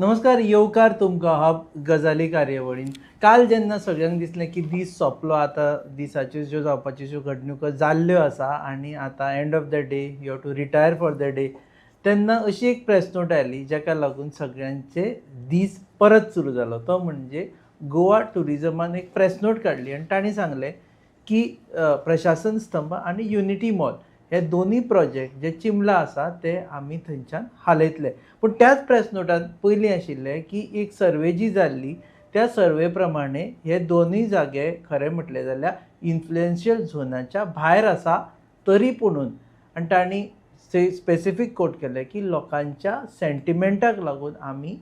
नमस्कार, येवकार तुमकां हा गजाली कार्यावळीन. काल जेन्ना सगळ्यांक दिसलें की दीस सोंपलो, आतां दिसाच्यो ज्यो जावपाच्यो ज्यो घडणुको जाल्ल्यो आसा आनी आतां end of the day you have to retire for the day, तेन्ना अशी एक प्रेस नोट आयली जाका लागून सगळ्यांचे दीस परत सुरू जालो. तो म्हणजे गोवा टुरिजमान एक प्रेस नोट काडली आनी तांणी सांगलें की प्रशासन स्तंभ आनी युनिटी मॉल हे दोनी प्रोजेक्ट जे चिंबला आसा ते आमी थंयच्यान हालयतले. पूण त्याच प्रेस नोटान पयलीं आशिल्लें की एक सर्वे जी जाल्ली त्या सर्वे प्रमाणे हे दोनूय जागे खरें म्हटलें जाल्यार इन्फ्लुएन्शियल झोनाच्या भायर आसा तरी पुणून. आनी तांणी स्पेसिफीक कोट केलें की लोकांच्या सेंटिमेंटाक लागून आमी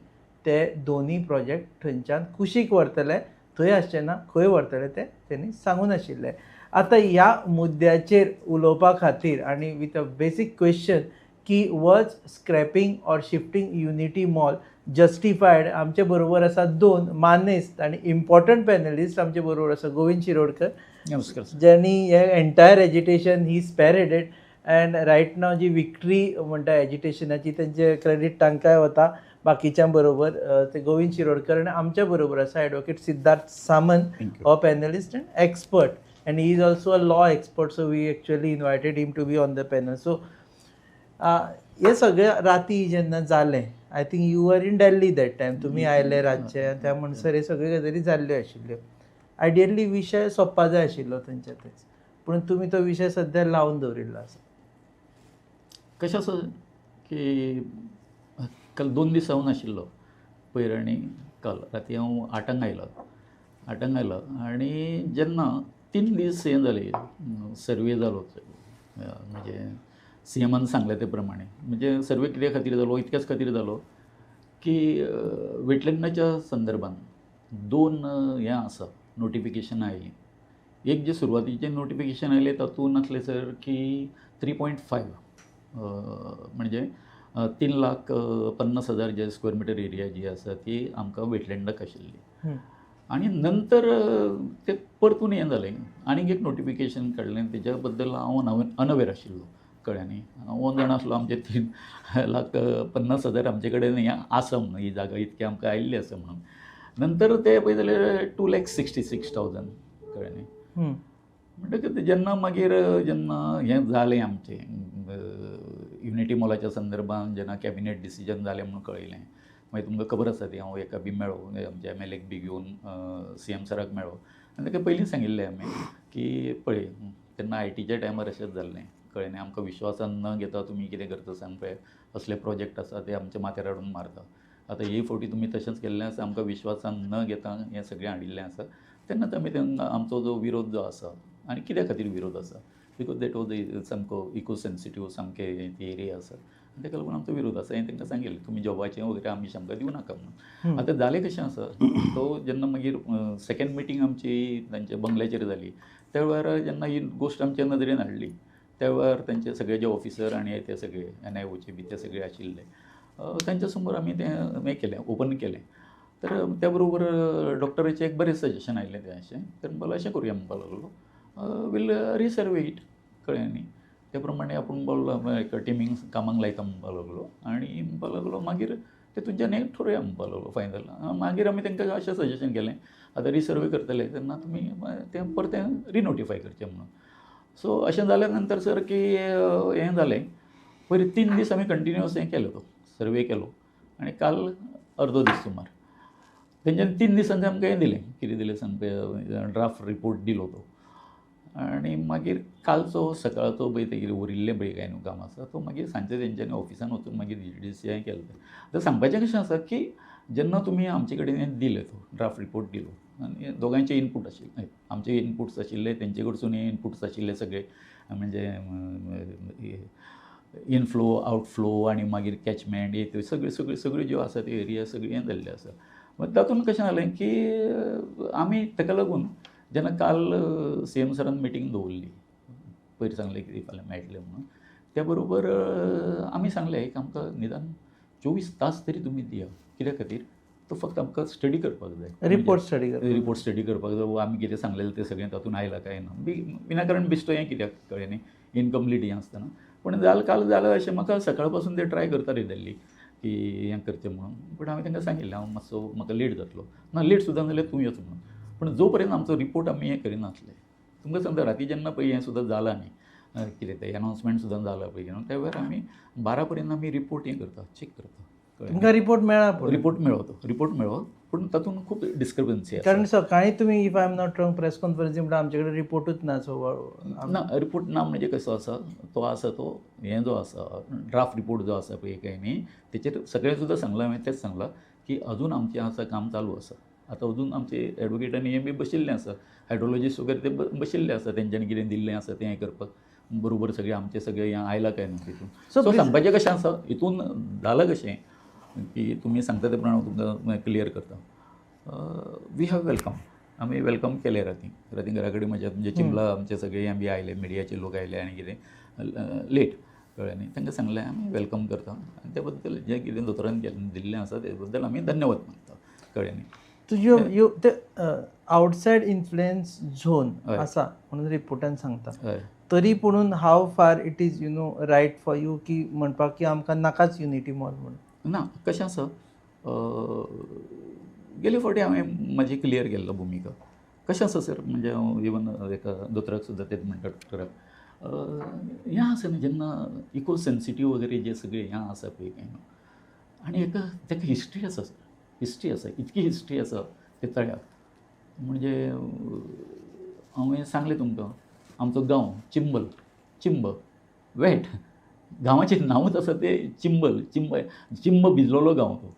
ते दोनूय प्रोजेक्ट थंयच्यान कुशीक व्हरतले, थंय आसचे ना खंय व्हरतले ते तेणी सांगून आशिल्लें. आतां ह्या मुद्द्याचेर उलोवपा खातीर आनी विथ अ बेसीक क्वेश्चन की was scrapping or shifting unity mall जस्टिफायड, आमचे बरोबर आसा दोन मानेस्त आनी इम्पॉर्टंट पॅनलिस्ट. आमचे बरोबर आसा गोविंद शिरोडकर, नमस्कार. ज्यांनी हे एंटायर एजिटेशन ही स्पॅरेडेड अँड रायट नाव जी विक्ट्री म्हणटा एजिटेशनाची तेंचे क्रेडीट तांकांय वता. बाकीच्या बरोबर ते गोविंद शिरोडकर आनी आमच्या बरोबर आसा एडवोकेट सिद्धार्थ सामंत, हो panellist and expert, and he is also a law expert, so we actually invited him to be on the panel. So हे सगळे राती जेन्ना जालें, I think you are in Delhi that time, तुमी आयले रातचे, त्या म्हणसर हे सगळे गजाली जाल्ल्यो आशिल्ल्यो. आयडियली विशय सोंपपा जाय आशिल्लो थंयच्या थंयच, पूण तुमी तो विशय सद्या लावन दवरिल्लो आसा. कशें आसा की काल 2 दीस हांव नाशिल्लो, पयर आनी काल राती हांव 8 आयलो आनी जेन्ना 3 दीस हें जाले, सर्वे जालो, म्हणजे सीएमान सांगले ते प्रमाणे. म्हणजे सर्वे कित्या खातीर जालो, इतक्याच खातीर जालो की वेटलँडाच्या संदर्भान 2 हें आसा, नोटिफिकेशन आयली. एक जे सुरवातीचे नोटिफिकेशन आयले तातूंत आसले सर की 3.5 म्हणजे 3,50,000 जे स्क्वेअर मिटर एरिया जी आसा ती आमकां वेटलँडाक आशिल्ली. आणि नंतर ते परतून हें जालें, आनीक एक नोटिफिकेशन काडलें, तेज्या बद्दल हांव अनवेर आशिल्लो. कळ्ळें न्ही, हांव जाणा आसलो आमचे 3,50,000 आमचे कडेन हें आसा म्हणून, ही जागा इतकी आमकां आयिल्ली आसा म्हणून. नंतर ते पळय जाल्यार 2,66,000. कळ्ळें न्ही. म्हणटकीर जेन्ना हें जालें आमचें युनिटी मॉलाच्या संदर्भान, जेन्ना कॅबिनेट डिसिजन जालें म्हणून कळयलें, मागीर तुमकां खबर आसा ती हांव एका बी मेळ्ळो, आमच्या MLAक बी घेवन CM सराक मेळ्ळो आनी ताका पयलीं सांगिल्लें आमी की पळय तेन्ना ITच्या टायमार अशेंच जाल्लें. कळ्ळें न्ही, आमकां विश्वासान न घेता तुमी कितें करता सांग पळय, असले प्रोजेक्ट आसा ते आमच्या माथ्यार हाडून मारता. आतां हे फावटी तुमी तशेंच केल्लें आसा, आमकां विश्वासान न घेता हें सगळें हाडिल्लें आसा. तेन्नाच आमी आमचो जो विरोध जो आसा, आनी कित्या खातीर विरोध आसा, बिकॉज दॅट वॉज सामको इको सेन्सिटीव सामकें ती एरिया आसा, ताका लागून आमचो विरोध आसा. हें तांकां सांगिल्लें, तुमी जॉबाचें वगैरे आमी आमकां दिवं नाका म्हणून. आतां जालें कशें आसा, तो जेन्ना मागीर सेकेंड मिटींग आमची तांच्या बंगल्याचेर जाली, त्या वेळार जेन्ना ही गोश्ट आमच्या नदरेन हाडली, त्या वेळार तांचे सगळे जे ऑफिसर आनी ते सगळे NIOचे बी ते सगळे आशिल्ले, तांच्या समोर आमी तें हें केलें, ओपन केलें. तर त्या बरोबर डॉक्टराचें एक बरें सजेशन आयलें तें अशें. तर म्हणपाक अशें करुया म्हणपाक लागलो, वील रिसर्वे इट. कळ्ळें न्ही. त्या प्रमाणे आपूण बोल्लो, एक टिमींग कामाक लायता म्हणपाक लागलो आनी म्हणपाक लागलो मागीर तेतूंच्यान एक ठरया म्हणपाक लागलो फायनल. मागीर आमी तांकां अशें सजेशन केलें, आतां रिसर्वे करतले तेन्ना तुमी तें परतें रिनोटिफाय करचें म्हणून. सो अशें जाल्या नंतर सर की हें जालें, पयर 3 दीस आमी कंटिन्युअस हें केलो, तो सर्वे केलो आनी काल अर्दो दीस सुमार तेंच्यानी 3 दिसांचें आमकां हें दिलें, कितें दिलें सांग पळय, ड्राफ्ट रिपोर्ट दिलो तो. आनी मागीर कालचो सकाळचो पळय ते कितें उरिल्लें पळय कांय न्हू काम आसा, तो मागीर सांजचें तेंच्यांनी ऑफिसान वचून मागीर GDC हें केलें. आतां सांगपाचें कशें आसा की जेन्ना तुमी आमचे कडेन हें दिलें, तो ड्राफ्ट रिपोर्ट दिलो आनी दोगांयचे इनपूट आशिल्ले, आमचे इनपुट्स आशिल्ले, तेंचे कडसून इनपुट्स आशिल्ले सगळे, म्हणजे इनफ्लो आवटफ्लो आनी मागीर कॅचमेंट हे सगळ्यो ज्यो आसा त्यो एरिया सगळी हें जाल्ले आसा. मागीर तातूंत कशें जालें की आमी ताका लागून जेन्ना काल CM सरान मिटींग दवरली, पयर सांगलें की फाल्यां मेळटलें म्हणून, त्या बरोबर आमी सांगलें की आमकां निदान 24 तास तरी तुमी दिया. कित्या खातीर, तो फक्त आमकां स्टडी करपाक जाय, रिपोर्ट स्टडी करपाक जाय, आमी कितें सांगलेलें तें सगळें तातूंत आयलां काय ना. विनाकारण बिश्तो हें कित्याक, कळ्ळें न्ही, इनकम्प्लीट हें आसतना. पूण काल जालें अशें, म्हाका सकाळ पासून ते ट्राय करता रे दिल्ली. की हें करचें म्हणून. पूण हांवें तांकां सांगिल्लें हांव मातसो म्हाका लेट जातलो. ना लेट सुद्दां जाल्यार तूं येच म्हणून. पूण जो पर्यंत आमचो रिपोर्ट आमी हें करिनासले. तुमकां सांगता राती जेन्ना पळय हें सुद्दां जालां न्ही, कितें तें अनावन्समेंट सुद्दां जालां पळय न्हू, त्या वेळार आमी 12 पर्यंत आमी रिपोर्ट हें करता, चॅक करता. तुमकां रिपोर्ट मेळ्ळा पूण रिपोर्ट मेळ्ळो तो, रिपोर्ट मेळ्ळो, पूण तातूंत खूब डिस्क्रपन्सी आसा. कारण सकाळी तुमी if I am not wrong press कॉन्फरन्सी म्हणटा आमचे कडेन रिपोर्टूच ना. सो ना, रिपोर्ट ना म्हणजे कसो आसा तो हें जो आसा ड्राफ्ट रिपोर्ट जो आसा पळय काय न्ही, तेचेर सगळें सुद्दां सांगलां हांवें, तेंच सांगलां की अजून आमचें आसा काम चालू आसा. आतां अजून आमचे एडवोकेटांनी हें बी बशिल्लें आसा, हायड्रोलॉजिस्ट वगैरे ते बशिल्ले आसा, तेंच्यांनी कितें दिल्लें आसा तें हें करपाक बरोबर सगळें आमचें सगळें हें आयलां काय ना तितून. सो सांगपाचें कशें आसा, हितून जालां कशें की तुमी सांगता ते प्रमाणे हांव तुमकां क्लियर करता. वी हॅव वेलकम, आमी वेलकम केलें राती घरा कडेन म्हज्या म्हणजे चिंबला आमचे सगळे हें बी आयले, मिडियाचे लोक आयले आनी कितें लेट कळ्ळें न्ही, तांकां सांगलें आमी वेलकम करता आनी त्या बद्दल जें कितें दोतोरान दिल्लें आसा ते बद्दल आमी धन्यवाद मानता. कळ्ळें न्ही. तुज्यो ते आवटसायड इन्फ्लुएन्स झोन हय. आसा म्हणून रिपोर्टान सांगता. हय. तरी पुणून how far it is right for you की म्हणपाक की आमकां नाकाच युनिटी मॉल म्हणून. ना, कशें आसा, गेले फावटी हांवें म्हाजी क्लियर केल्लो भुमिका. कशें आसा सर, म्हणजे हांव इवन एका दोतोराक सुद्दां तेच म्हणटा डॉक्टराक, हें आसा न्ही जेन्ना इको सेन्सिटीव वगैरे जे सगळे हें आसा पळय काय न्हू, आनी ताका हिस्ट्री आसा सर, हिस्ट्री आसा, इतकी हिस्ट्री आसा ते तळ्याक. म्हणजे हांवें सांगलें तुमकां, आमचो गांव चिंब वेट, गांवाचें नांवूच आसा तें चिंब भिजलोलो गांव तो.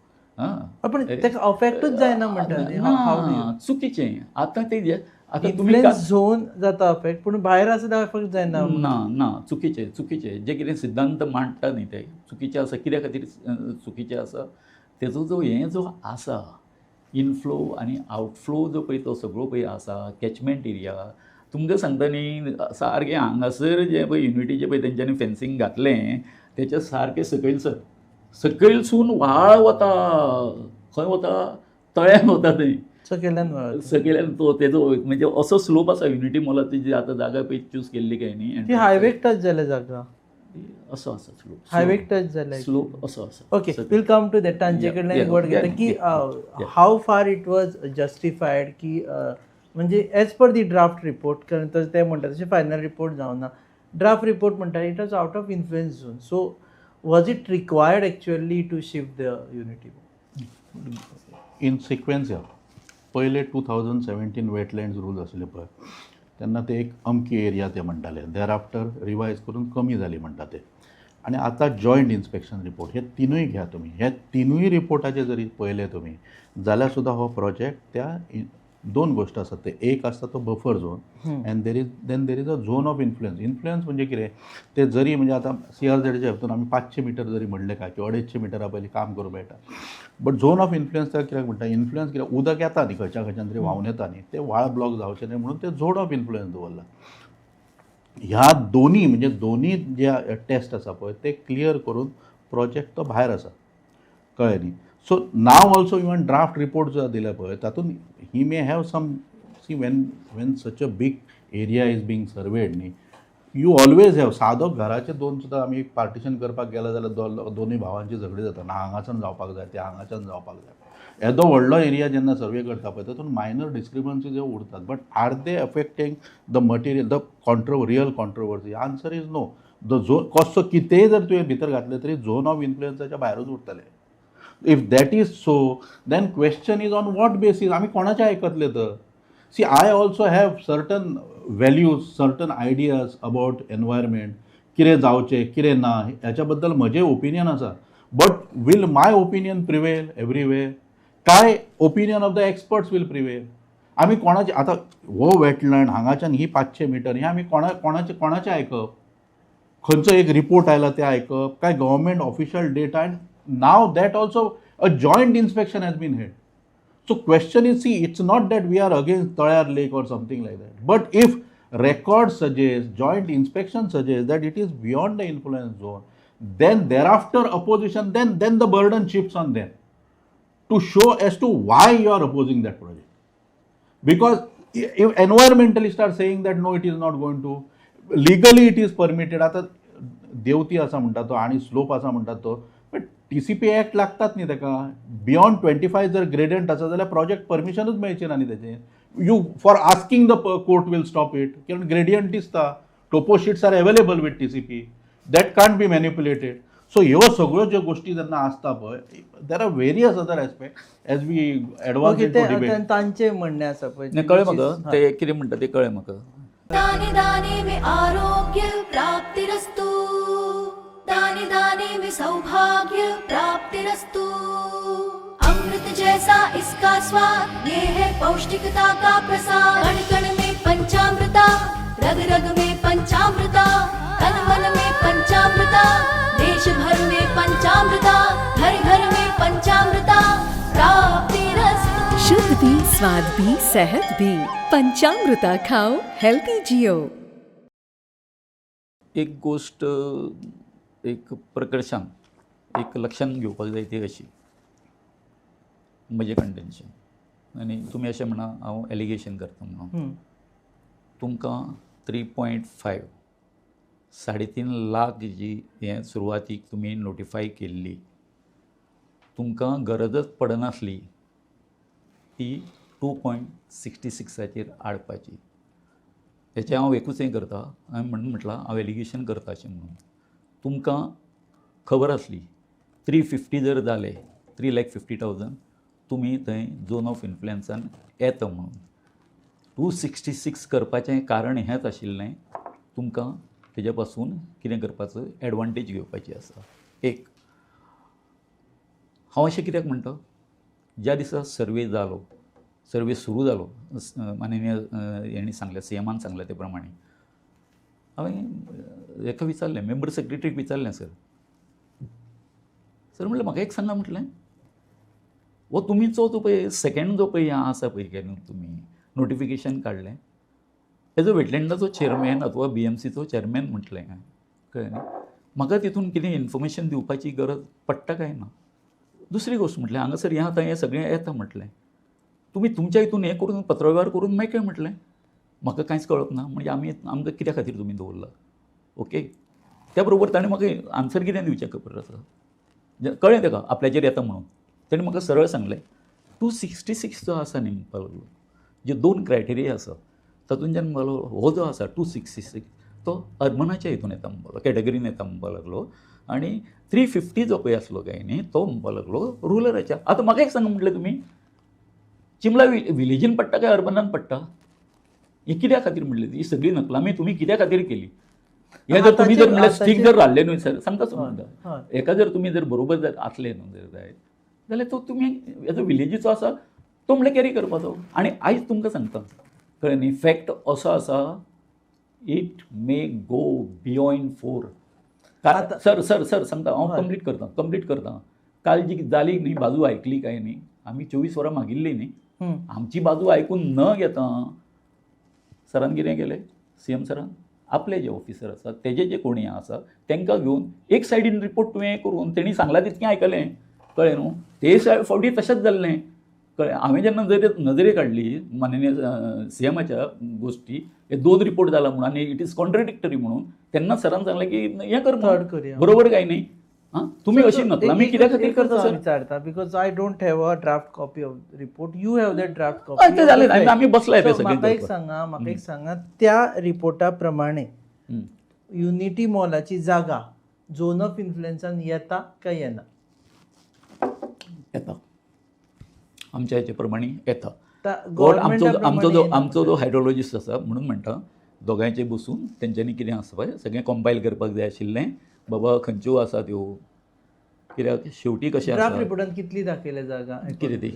पण ताका अफेक्टूच जायना म्हणटा. ना, चुकीचें. आतां आतां तुमी इन्फ्लुएन्स झोन जाता अफेक्ट, पूण भायर आसा तें अफेक्ट जायना. ना, चुकीचें जें कितें सिद्धांत मांडटा न्ही ते चुकीचें आसा. कित्या खातीर चुकीचें आसा, तेजो जो आसा इनफ्लो आनी आवटफ्लो जो पळय तो सगळो पळय आसा, कॅचमेंट एरिया, तुमकां सांगता न्ही सारकें हांगासर जें पळय युनिटीचें पळय तेंच्यांनी फेन्सिंग घातलें तेच्या सारकें सकयलसून व्हाळ वता. खंय वता? तळ्यान वता थंय. सकयल्यान तो तेजो म्हणजे असो स्लोप आसा युनिटी मॉलाची जी आतां जागा पळय चूज केल्ली काय न्ही, ती हायवेक टच जाल्या जागा, असो आसा स्लोप, हायवेक टच जाल्या स्लोप असो आसा. Okay, will come to that. तांचे कडल्यान एक वड घेता की हाव फार इट वॉज जस्टिफायड की म्हणजे as per the draft report, कारण तशें ते म्हणटा तशें फायनल रिपोर्ट जावना. ड्राफ्ट रिपोर्ट म्हणटा it was out of influence zone. So was it required actually to shift the unity? In sequence या पहिले 2017 वेटलँड्स रूल आसले पळय, तेन्ना ते एक अमकी एरिया ते म्हणटाले, देर आफ्टर रिवायज करून कमी जाली म्हणटा ते. आनी आतां जॉयंट इन्स्पेक्शन रिपोर्ट हे तिनूय घ्या तुमी, हे तिनूय रिपोर्टाचे जरी पळयले तुमी जाल्यार सुद्दां हो प्रोजेक्ट त्या दोन गोश्ट आसात. ते एक आसता तो buffer zone and there is a zone of influence म्हणजे कितें ते जरी म्हणजे आतां CRZच्या हितून आमी 500 मिटर जरी म्हणलें काय किंवा 250 मिटरा पयलीं काम करूं मेळटा, बट झोन ऑफ इन्फ्लुएन्स कित्याक म्हणटा, इन्फ्लुएन्स कित्याक उदक येता न्ही खंयच्यान तरी व्हांवन येता न्ही, ते व्हाळ ब्लॉक जावचे न्ही म्हणून ते झोन ऑफ इन्फ्लुएन्स दवरला. ह्या दोनी जे टेस्ट आसा पळय ते क्लियर करून प्रोजेक्ट तो भायर आसा. कळ्ळें न्ही. So now also even draft report जो दिला पळय तातूंत ही may have some see when such a big area is being surveyed न्ही, यू ऑलवेज हॅव सादो घराचे दोन सुद्दां आमी एक पार्टिशन करपाक गेलो जाल्यार दोनूय भावांची झगडी जाता, ना हांगाच्यान जावपाक जाय ते हांगाच्यान जावपाक जाय. येदो व्हडलो एरिया जेन्ना सर्वे करता पळय तातूंत मायनर डिस्क्रिपन्सी जे उरतात, but are they affecting the material, the real controversy? Answer is no. The zone कसो कितेंय जर तुवें भितर घातलें तरी झोन ऑफ इन्फ्लुएन्साच्या भायरूच उरतले. If that is so then question is on what basis? आमी कोणाचें आयकतले तर? See, I also have certain values, certain ideas about environment, कितें जावचें कितें ना ह्याच्या बद्दल म्हजें ओपिनियन आसा. But will my opinion prevail everywhere? काय opinion of the experts will prevail? आमी कोणाचें आतां हो वेटलँड हांगाच्यान ही 500 मिटर हें आमी कोणाचें आयकप? खंयचो एक रिपोर्ट आयला तें आयकप काय government official data? End now that also a joint inspection has been held. So question is, see, it's not that we are against Talyar Lake or something like that, but if records suggest, joint inspection suggests that it is beyond the influence zone, then thereafter opposition, then the burden shifts on them to show as to why you are opposing that project. Because if environmentalists are saying that no, it is not going to, legally it is permitted, आता देवती असा म्हणटा तो आणि slope असा म्हणटा तो, but TCP act लागतात न्ही ताका. बियॉन्ड 25 जर ग्रेडियंट आसा जाल्यार प्रोजेक्ट परमिशनूच मेळची ना न्ही तेजें. You for asking the court will stop it, कित्याक ग्रेडियंट दिसता. Topo sheets are available with TCP, that can't be manipulated. So ह्यो सगळ्यो ज्यो गोश्टी जेन्ना आसता पळय, there are various other aspect as we advance in to debate. तांचे म्हणणे आसा पळय नाही कळ्ळें म्हाका ते कितें म्हणटा ते कळ्ळें म्हाका. दाने दाने में आरोग्य प्राप्तिरस्तु, दाने दाने में सौभाग्य प्राप्तिरस्तु, अमृत जैसा इसका स्वाद, ये है पौष्टिकता का प्रसाद, कण कण में पंचामृता, रग रग में पंचामृता, तन मन में पंचामृता, देश भर में पंचामृता, घर घर में पंचामृता प्राप्तिरस्तु. शुद्ध भी, स्वाद भी, सेहत भी. पंचामृता खाओ, हेल्थी जियो. एक गोष्ट एक प्रकर्शान एक लक्षात घेवपाक जाय ती अशी म्हजे कंटेंटचें, आनी तुमी अशें म्हणा हांव एलिगेशन करता म्हणून. तुमकां 3.5 3.5 लाख जी हें सुरवातीक तुमी नोटिफाय केल्ली, तुमकां गरजच पडनासली ती 2.66 हाडपाची. हेचें हांव एकूच हें करता, हांवें म्हणून म्हटलां हांव एलिगेशन करता अशें म्हणून. तुमकां खबर आसली 350 जर जाले, 3,50,000 तुमी थंय झोन ऑफ इन्फ्लुएन्सान येता म्हणून. 266 करपाचें कारण हेंच आशिल्लें, तुमकां तेज्या पासून कितें करपाचो एडवांटेज घेवपाची आसा. एक हांव अशें कित्याक म्हणटा, ज्या दिसा सर्वे जालो, सर्वे सुरू जालो, माननीय हेणी सांगलें, CMान सांगलें ते प्रमाणे, हांवें हेका विचारलें, मेंबर सेक्रेटरीक विचारलें, सर म्हणलें म्हाका एक सांगा म्हटलें, वो तुमीचो जो पळय सेकंड जो पळय हें आसा पळय केन्ना तुमी नोटिफिकेशन काडलें, एज अ वेटलँडाचो चेअरमॅन अथवा BMCचो चेअरमॅन म्हटलें, कळ्ळें न्ही, म्हाका तितून कितें इन्फॉर्मेशन दिवपाची गरज पडटा काय ना. दुसरी गोश्ट म्हटलें, हांगासर हें आतां हें सगळें येता म्हटलें, तुमी तुमच्या हितून हें करून पत्रव्यवहार करून मेळटा म्हटलें. म्हाका कांयच कळप ना, म्हणजे आमकां कित्या खातीर तुमी दवरला. ओके, त्या बरोबर ताणें म्हाका आन्सर कितें दिवचें खबर आसा, कळ्ळें ताका आपल्याचेर येता म्हणून. ताणें म्हाका सरळ सांगलें 266 जो आसा न्ही म्हणपाक लागलो, जे 2 क्रायटेरिया आसा तातूंतल्यान म्हणपाक लागलो हो जो आसा 266 तो अर्बनाच्या हितून येता म्हणपाक लागलो, कॅटेगरीन येता म्हणपाक लागलो. आनी 350 जो पळय आसलो काय न्ही तो म्हणपाक लागलो रुरलाच्या. आतां म्हाका एक सांगा म्हटलें, तुमी चिमला विलेजीन पडटा काय अर्बनान पडटा, ही कित्या खातीर म्हणलें, ही सगळी नकलामी तुमी कित्या खातीर केली. हे जर तुमी जर म्हणल्यार स्टीक जर राल्ले न्हय सर, सांगता म्हणटा, हेका जर तुमी जर बरोबर जर आसले न्हू जर जाय जाल्यार तो तुमी हेजो विलेजीचो आसा तो म्हणल्यार कॅरी करपाचो. आनी आयज तुमकां सांगता, कळ्ळें न्ही, फॅक्ट असो आसा, it may go beyond 4. Sir सांगता, हांव कंप्लीट करता. काल जी जाली न्ही बाजू आयकली काय न्ही, आमी 24 वरां मागिल्ली न्ही, आमची बाजू आयकून न घेता सरान कितें केलें, CM सरान आपले जे ऑफिसर आसा तेजे जे कोणी आसा तांकां घेवन एक सायडीन रिपोर्ट तुवें करून तेणी सांगलां तितकें आयकलें, कळ्ळें न्हू. ते फावटी तशेंच जाल्लें, कळ्ळें. हांवें जेन्ना नजरे काडली माननीय CMच्या गोश्टी, हे 2 रिपोर्ट जाला म्हणून आनी इट इज कॉन्ट्रडिक्टरी म्हणून, तेन्ना सरान सांगलें की हें कर, बरोबर काय न्ही. तुम्ही अशी नकलामी कित्या खातीर करता सर विचारता, because I don't have a draft copy of report, you have that draft copy. ते जालें, आमी बसलाय ते सगळे. म्हाका एक सांगा त्या रिपोर्टा प्रमाणे युनिटी मॉलाची जागा झोन ऑफ इन्फ्लुएन्सान येता काय येना? येता, आमच्या हेचे प्रमाणे येता. आमचो जो हायड्रोलॉजिस्ट आसा म्हणून म्हणटा, दोगांयचे बसून तेंच्यांनी कितें आसा पळय सगळें कंपायल करपाक जाय आशिल्लें, बाबा खंयच्यो आसा त्यो, कित्याक शेवटी कशें आसा ड्राफ्ट रिपोर्टान कितली दाखयल्या जागा कितें ती.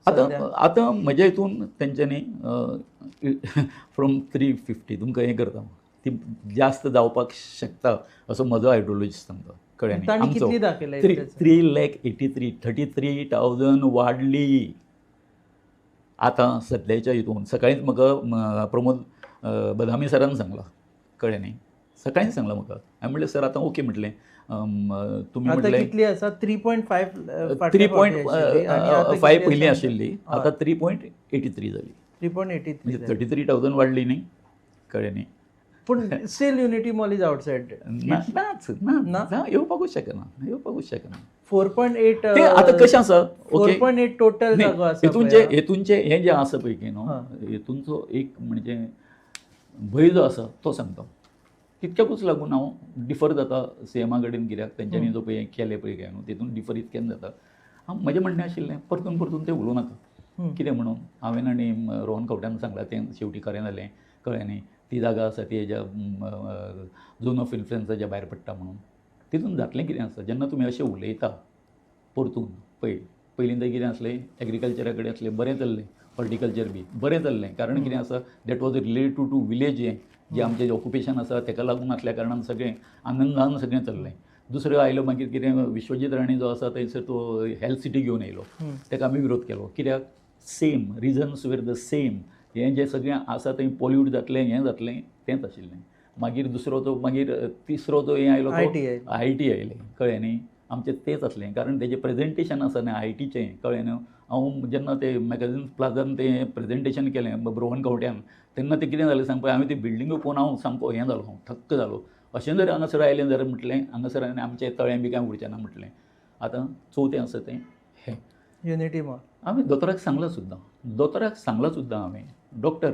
आतां म्हज्या हितून तेंच्यांनी फ्रॉम 350 तुमकां हें करता, ती जास्त जावपाक शकता असो म्हजो हायड्रोलॉजिस्ट सांगता, कळ्ळें न्ही. आमचो 3,83,000 वाडली आतां सद्याच्या हितून. सकाळींच म्हाका प्रमोद बदामी सरान सांगलां, कळ्ळें न्ही, सकाळींच सांगलां म्हाका. हांवें म्हणलें सर आतां ओके म्हटलें, तुमी म्हटलें कितली आसा 3.5 पयलीं आशिल्ली, आतां 3.83 जाली, 3.83 म्हणजे 33,000 वाडली न्ही, कळ्ळें न्ही. पूण steel unity mall is outside. ना येवपाकूच शकना. 4.8 ते आता कशें आसा ओके 4.8 टोटल जागो आसा हेतूंचे हे जे आसा पळय की न्हू हेतूंचो एक म्हणजे भंय जो आसा तो सांगता तितक्याकूच लागून हांव डिफर जाता सीएमा कडेन कित्याक तेंच्यांनी जो पळय केलें पळय काय न्हू तितून डिफर इतक्यान जाता हांव म्हजें म्हणणें आशिल्लें परतून परतून तें उलोवं नाका कितें म्हणून हांवें आनी रोहन खंवट्यान सांगलां तें शेवटी खरें जालें कळ्ळें न्ही ती जागा आसा ती हेज्या झोन ऑफ इन्फ्लुएन्साच्या भायर पडटा म्हणून तितून जातलें कितें आसा जेन्ना तुमी अशें उलयता परतून पयलीं कितें आसलें एग्रीकल्चरा कडेन आसलें बरें चल्लें हॉर्टिकल्चर बी बरें चल्लें कारण कितें आसा that was related to village जें आमचें ऑक्युपेशन आसा ताका लागून आसल्या कारणान सगळें आनंदान सगळें चल्लें दुसरो आयलो मागीर कितें विश्वजीत राणे जो आसा थंयसर तो हेल्थ सिटी घेवन येयलो ताका आमी विरोध केलो कित्याक same reasons where the same हें जें सगळें आसा थंय पॉल्यूट जातलें हें जातलें तेंच आशिल्लें मागीर दुसरो तो मागीर तिसरो जो हें आयलो IIT आयलें कळ्ळें न्ही आमचें तेंच आसलें कारण तेजें प्रेजेंटेशन आसा न्ही IITचें कळ्ळें न्हू हांव जेन्ना ते मॅगझीन प्लाझान तें प्रेजेंटेशन केलें रोहन खंवट्यान तेन्ना तें कितें जालें सांग पळय हांवें ती बिल्डिंग पळोवन हांव सामको हें जालो थक्क जालो अशें जर हांगासर आयलें जाल्यार म्हटलें हांगासर आनी आमचें तळें बी कांय उरचें ना म्हटलें आतां चवथें आसा तें हें युनिटी मॉल हांवें दोतोराक सांगलां सुद्दां हांवें डॉक्टर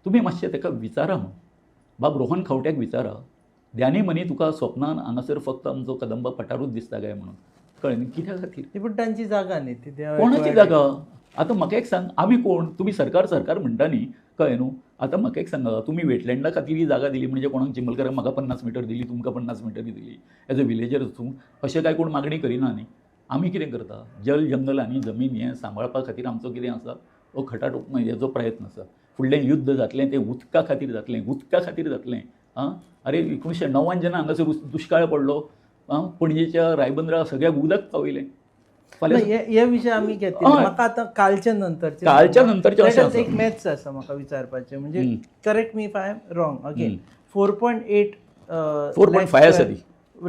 तुमी मातशें ताका विचारा म्हूण बाब रोहन खंवट्याक विचारा ध्यानी म्हणी तुका स्वप्नान हांगासर फक्त आमचो कदंबा पठारूच दिसता काय म्हणून कळ्ळें न्ही कित्या खातीर ती पूण तांची जागा न्ही ती कोणाची जागा आतां म्हाका एक सांग आमी कोण तुमी सरकार म्हणटा न्ही कळ्ळें न्हू आतां म्हाका एक सांगा तुमी वेटलँडा खातीर ही जागा दिली म्हणजे कोणाक चिंबलकराक म्हाका 50 मिटर दिली तुमकां 50 मिटर दिली एज अ विलेजर वचून अशें काय कोण मागणी करिना न्ही आमी कितें करता जल जंगल आनी जमीन हें सांबाळपा खातीर आमचो कितें आसा हो खटाटोप हेजो प्रयत्न आसा फुडलें युद्ध जातलें तें उदका खातीर जातलें आं अरे 1990 जेन्ना हांगासर दुश्काळ पडलो पणजेच्या रायबंदरा सगळ्याक उदक पावयलें हे विशय आमी घेतले म्हाका आतां कालच्या नंतरचे अशें आसा एक मॅथ्स आसा म्हाका विचारपाचें म्हणजे correct me if I am wrong again 4.8 4.5 आसा ती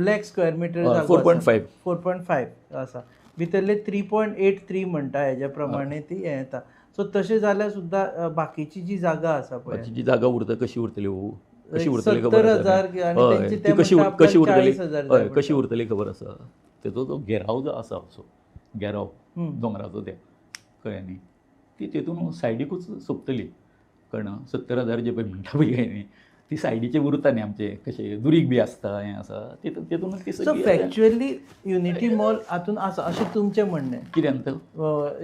लाख स्क्वेअर मिटर 4.5 आसा भितरले 3.83 म्हणटा हेज्या प्रमाणे ती हें येता सो तशें जाल्यार सुद्दां बाकीची जी जागा आसा पळय बाकीची जागा उरता कशी उरतली कशी उरतली 70,000 कशी उरतली खबर आसा तेजो जो घेराव जो आसा असो घेराव दोंगराचो त्या कळ्ळें न्ही ती तेतून सायडीकूच सोंपतली कळ्ळें 70,000 जे पळय म्हणटा पळय न्ही ती सायडीचे उरता न्ही आमचे कशें दुरीक बी आसता हें आसा तेतूनच ती सो फॅक्च्युअली युनिटी मॉल हातून आसा अशें तुमचें म्हणणें कित्याक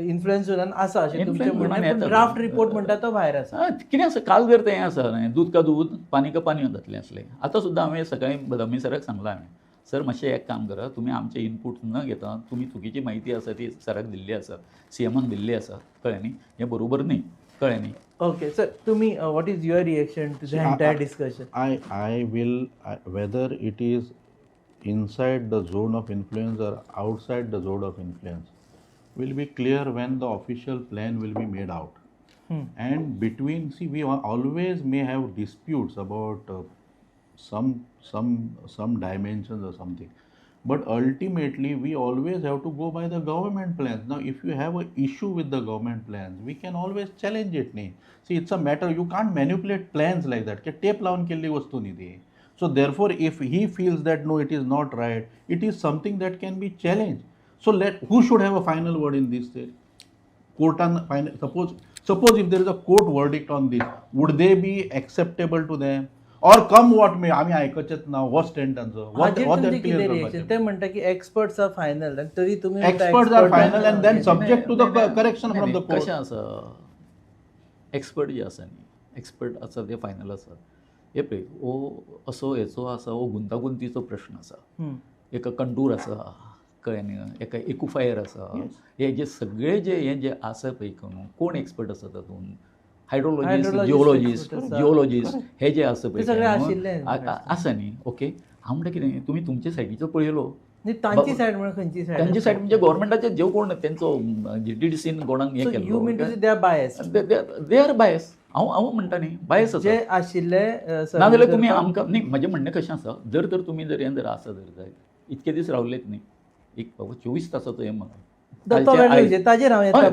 इन्फ्लुएन्सरान आसा अशें तुमचें म्हणणें ड्राफ्ट रिपोर्ट म्हणटा तो भायर आसा कितें आसा काल जर तें आसा न्ही दूध का दूध पानी का पानी जातलें असलें आतां सुद्दां हांवें सकाळीं बदामी सराक सांगलां हांवें सर मातशें एक काम करा तुमी आमचे इनपूट न घेता तुमी चुकीची म्हायती आसा ती सराक दिल्ली आसा सीएमान दिल्ली आसा कळ्ळें न्ही हें बरोबर न्ही कळ्ळें न्ही Okay, sir, to me, what is your reaction to the entire discussion? I will, whether it is inside the zone of influence or outside the zone of influence, will be clear when the official plan will be made out. And between, see, we always may have disputes about some dimensions or something. But ultimately, we always have to go by the government plans. Now, if you have an issue with the government plans, we can always challenge it. See, it's a matter, you can't manipulate plans like that. Tape lawan kelli vastu nahi thi. So, therefore, if he feels that no, it is not right, it is something that can be challenged. So, who should have a final word in this? Court suppose if there is a court verdict on this, would they be acceptable to them? Or come what may, आम्ही ऐकचेत ना हो stand त्यांचं ते म्हणतात की experts are final आणि तरी तुम्ही experts are final and then subject to the correction from the court कशें आसा एक्सपर्ट जे आसा न्ही एक्सपर्ट आसा ते फायनल आसा हे पळय हो असो हेचो आसा हो गुंतागुंतीचो प्रश्न आसा एका कंटूर आसा कळ्ळें न्ही एका इकुफायर आसा हे जे सगळे हे जे आसा पळय कोण एक्सपर्ट आसा तातूंत हायड्रोलॉजिस्ट जिओलॉजिस्ट हे जे आसा पळय आसा न्ही ओके हांव म्हणटा कितें तुमी तुमचे सायडीचो पळयलो तांची सायड म्हणजे खंयची सायड तांची सायड म्हणजे गव्हर्मेंटाचे जे कोण तेंचो GTDCन कोणाक हें केल्लो दे आर बायस हांव म्हणटा न्ही बायस आसा जे आशिल्ले नाजाल्यार तुमी आमकां न्ही म्हाजें म्हणणें कशें आसा जर तर तुमी जर हें जर आसा जर जाय इतके दीस रावलेत न्ही एक 24 तासाचो हें म्हाका ताजेर हांव येता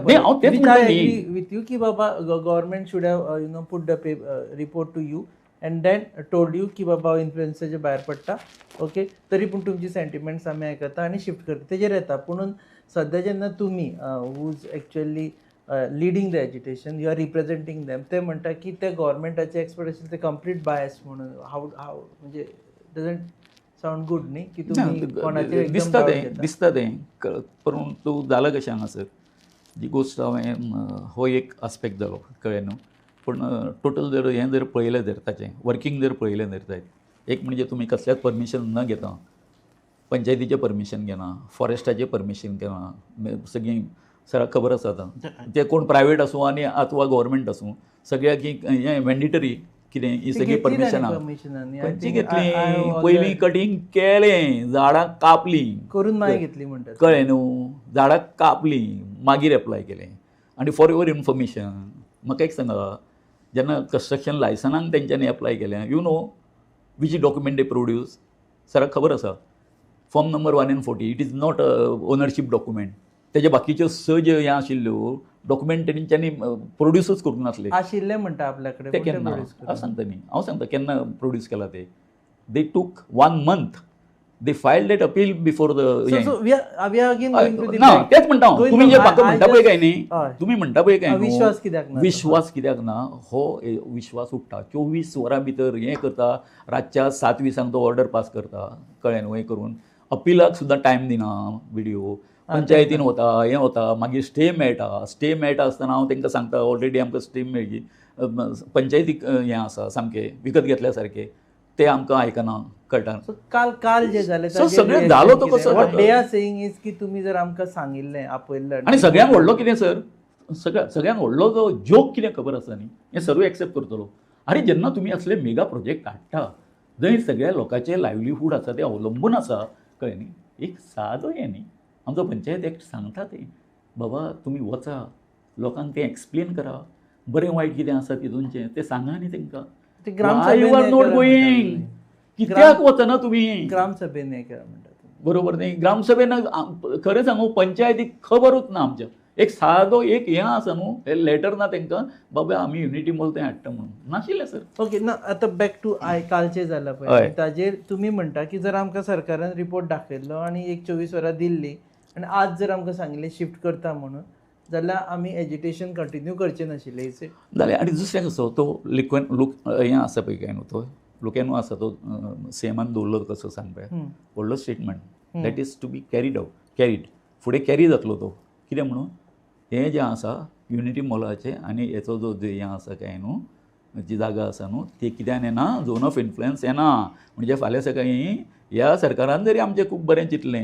विथ यू की बाबा government should have put the report to you and then told you की बाबा इन्फ्लुएन्सरचे भायर पडटा ओके तरी पूण तुमची सेंटिमेंट्स आमी आयकता आनी शिफ्ट करता तेजेर येता पूण सद्या जेन्ना तुमी who's actually leading the agitation you are representing them ते म्हणटा की ते गव्हर्मेंटाचे एक्सपेक्टेशन ते कंप्लीट बायस म्हणून हाव म्हणजे डजंट साऊंड गुड न्ही की तुम्ही कोणाचेर एकदम दिसता doubt तें घेता. दिसता तें परंतु जालां कशें हांगासर जी गोश्ट हांवें हो एक आस्पेक्ट जालो कळ्ळें न्हू पूण टोटल जर हें जर पळयलें जर ताचें वर्कींग जर पळयलें जर जायत एक म्हणजे तुमी कसल्याच परमिशन न घेता पंचायतीचें परमिशन घेना फॉरेस्टाचें परमिशन घेना सगळीं सगळ्याक खबर आसा आतां ते कोण प्रायवेट आसूं आनी अथवा गव्हर्मेंट आसूं सगळ्याक हें मॅन्डेटरी कितें ही ती सगळी घेतली परमिशनां ताणी permission आनी I खंयची think घेतली I पयलीं कटींग केलें झाडां कापलीं करून मागीर घेतली म्हणटात कळ्ळें न्हू झाडां कापलीं मागीर एप्लाय केलें आनी फॉर युअर इन्फॉर्मेशन म्हाका एक सांगा जेन्ना कंस्ट्रक्शन लायसनाक तेंच्यांनी एप्लाय केलें you know which document they produce सराक खबर आसा form number 140 it is not ownership document तेजे बाकीच्यो स ज्यो हें आशिल्ल्यो डॉक्युमेंट तेंच्यांनी प्रोड्यूसच करूंक नासले आशिल्ले म्हणटा आपल्या ते कडेन केन्ना हांव सांगता न्ही हांव सांगता केन्ना प्रोड्यूस केला ते दे took 1 month they filed that appeal before the ना ना तेच म्हणटा हांव तुम्ही जे म्हाका म्हणटा पळय काय न्ही तुम्ही म्हणटा पळय काय न्हू, विश्वास कित्याक ना विश्वास कित्याक ना हो विश्वास उठटा 24 वरां भितर हें करता रातच्या 7:20 तो ऑर्डर पास करता कळ्ळें न्हू हें करून अपिलाक सुद्दां टायम दिना व्हिडिओ पंचायतीन वता हें वता मागीर स्टे मेळटा आसतना हांव तांकां सांगता ऑलरेडी आमकां स्टे मेळची पंचायतीक हें आसा सामकें विकत घेतल्या सारकें ते आमकां आयकना कळटा So, काल जे जालें So, सगळें झालो तो कसो व्हॉट जाता? दे आर सेइंग इज की तुमी जर आमकां सांगिल्लें आपयल्लें आनी सगळ्यांक व्हडलो कितें सर सगळ्यांक व्हडलो जो जोक कितें खबर आसा न्ही हें सर्व एक्सेप्ट करतलो अरे जेन्ना तुमी असले मेगा प्रोजेक्ट हाडटा जंय सगळ्या लोकांचें लायव्हलीहूड आसा तें अवलंबून आसा कळ्ळें न्ही एक सादो हें न्ही आमचो पंचायत एक्ट सांगता तें बाबा तुमी वचा लोकांक तें एक्सप्लेन करा बरें वायट कितें आसा तितूनचें तें सांगा न्ही तांकां ते यू आर नॉट गोईंग कित्याक वचना तुमी ग्रामसभेन हें केला म्हणटा बरोबर न्ही ग्रामसभेन खरें सांगू पंचायतीक खबरूच ना आमच्या एक सादो एक हें आसा न्हू हें लेटर ना तांकां बाबा आमी युनिटी मॉल तें हाडटा म्हणून नाशिल्लें सर ओके ना आतां बॅक टू कालचें जालां हय. पळय ताजेर तुमी म्हणटा की जर आमकां सरकारान रिपोर्ट दाखयल्लो आनी एक 24 वरां दिल्ली आनी आज जर आमकां सांगिल्लें शिफ्ट करता म्हणून जाल्यार आमी एज्युकेशन कंटिन्यू करचें नाशिल्लें जालें आनी दुसऱ्याक असो तो हें आसा पळय काय न्हू तो लुकेनो आसा तो सेमान दवरलो कसो सांग पळय व्हडलो statement that is to be carried फुडें कॅरी जातलो तो कितें म्हणून हें जें आसा युनिटी मॉलाचें आनी हेचो जो हें आसा काय न्हू जी जागा आसा न्हू ती कित्यान येना झोन ऑफ इन्फ्लुयन्स येना म्हणजे फाल्यां सकाळीं ह्या सरकारान जरी आमचें खूब बरें चिंतलें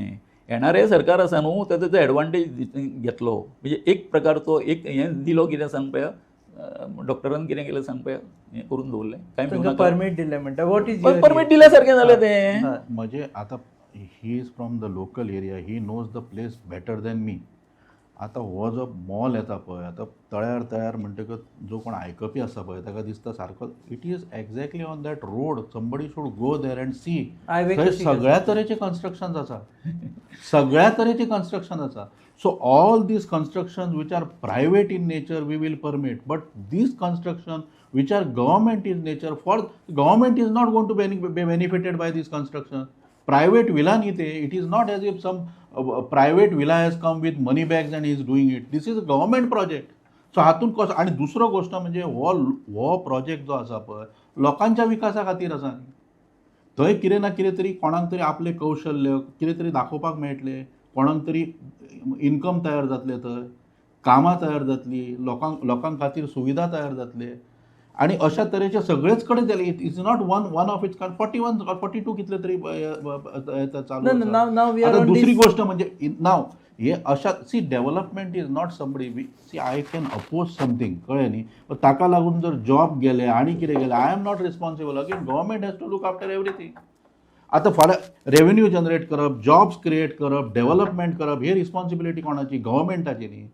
येणारें सरकार आसा न्हू ताचो एडवांटेज घेतलो म्हणजे एक प्रकारचो एक हें दिलो कितें सांग पळय डॉक्टरान कितें केलें सांग पळय हें करून दवरलें काय परमीट दिलें म्हणटा वॉट इज परमीट दिल्या सारकें जालें तें म्हणजे आता he is from the local area he knows the place better than me आता हो जो मॉल येता पळय आता तळ्यार म्हणटकच जो कोण आयकपी आसा पळय ताका दिसता सारको it is exactly on that road somebody should go there and see थंय सगळ्या तरेचे कन्स्ट्रक्शन आसा सगळ्या तरेचे कन्स्ट्रक्शन आसा so all these construction which are private in nature we will permit but these construction which are government in nature for government is not going to be benefited by this construction private villa nite it is not as if some private villa has come with money bags and he is doing it this is a government project so हातून कसो आणि दुसरो गोष्ट म्हणजे हो project जो आसा पळय लोकांच्या विकासा खातीर आसा थंय कितें ना कितें तरी कोणाक तरी आपले कौशल्य कितें तरी दाखोवपाक मेळटलें कोणाक तरी इन्कम तयार जातले थंय कामां तयार जातली लोकांक खातीर सुविधा तयार जातले आणि अशा तरेचे सगळेच कडेन जाले it is not one of its kind 42 कितले तरी चालू आता दुसरी गोष्ट म्हणजे नाव हे अशा see development is not somebody see I can oppose something कळ्ळें न्ही ताका लागून जर जॉब गेले आणि कितें गेले I am not responsible again government has to look after everything आता फाल्यां रेव्हेन्यू जनरेट करप जॉब्स क्रिएट करप डेव्हलपमेंट करप हे रिस्पॉन्सिबिलिटी कोणाची गव्हर्मेंटाची न्ही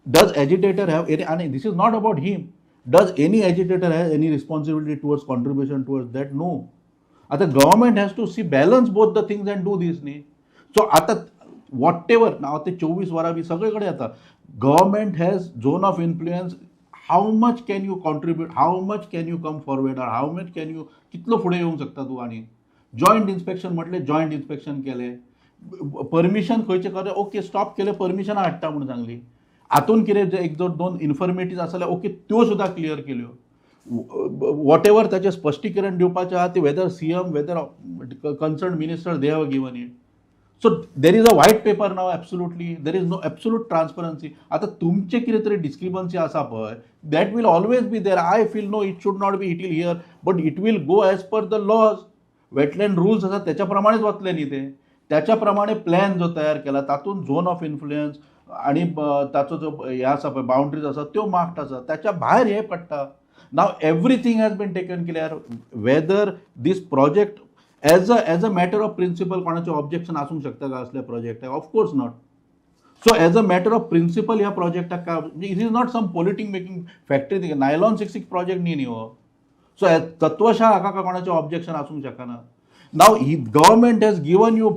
डज एज्युटेटर हॅव एनी आणि this is not about him does any agitator have any responsibility towards contribution towards that no आता government has to see balance both the things and do this न्ही so आता whatever now ते 24 वरां बी सगळे कडेन येता government has zone of influence how much can you contribute, how much can you come forward, और how much can you, कितलो फुडें येवंक शकता तूं. आनी जॉयंट इन्स्पेक्शन म्हटलें, जॉयंट इन्स्पेक्शन केलें, परमिशन खंयचें खरें ओके स्टॉप केलें, परमिशनां हाडटा म्हणून सांगली. हातून कितें एक जर 2 इन्फॉर्मेटीज आसल्यार ओके त्यो सुद्दां क्लियर केल्यो. वॉट एवर ताचें स्पश्टीकरण दिवपाचें आहा ते whether CM, whether concern minister, they have given it. So there is a white paper नाव, absolutely there is no absolute transparency. आता तुमचे कितें तरी डिस्क्रिपन्सी आसा पळय, that will always be there. I feel no it should not be it will here, but it will go as per the laws. Wetland rules आसा त्याच्या प्रमाणेच वतले न्ही ते. त्याच्या प्रमाणे प्लॅन जो तयार केला तातूंत झोन ऑफ इन्फ्लुयन्स आणि ताचो जो हे आसा पळय बाउंड्रीज आसा त्यो मार्क्ड आसा, त्याच्या भायर हे पडटा. Now everything has been taken clear. Whether this project as a matter of principle कोणाचें ऑब्जेक्शन आसूंक शकता का असल्या प्रोजेक्टाक? Of course not. So as a matter of principle ह्या प्रोजेक्टाक काय, it is not some politic making factory, nylon 6 project न्ही हो. सो तत्वशा हाका का कोणाचें ऑब्जेक्शन आसूंक शकना. नाव ही government has given you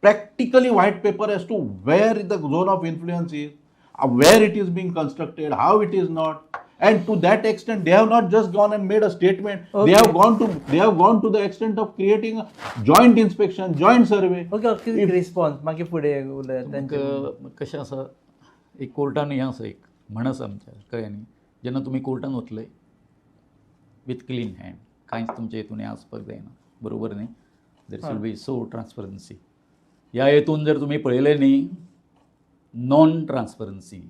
practically white paper as to where the zone of influence is, where it is being constructed, how it is not, and to that extent they have not just gone and made a statement. Okay. They have gone to the extent of creating a joint inspection, joint survey. Okay response मागीर फुडें उलयात तांचे. कशें आसा, एक कोर्टान हें आसा, एक म्हण आसा आमच्या कळ्ळें न्ही, जेन्ना तुमी कोर्टान वतले विथ क्लीन हँड, कांयच तुमच्या हितून हें आसपाक जायना, बरोबर न्ही. देर शूड बी सो ट्रान्सपरन्सी. ह्या हेतून जर तुम्ही पळयलें न्ही, नॉन ट्रान्सपरन्सी.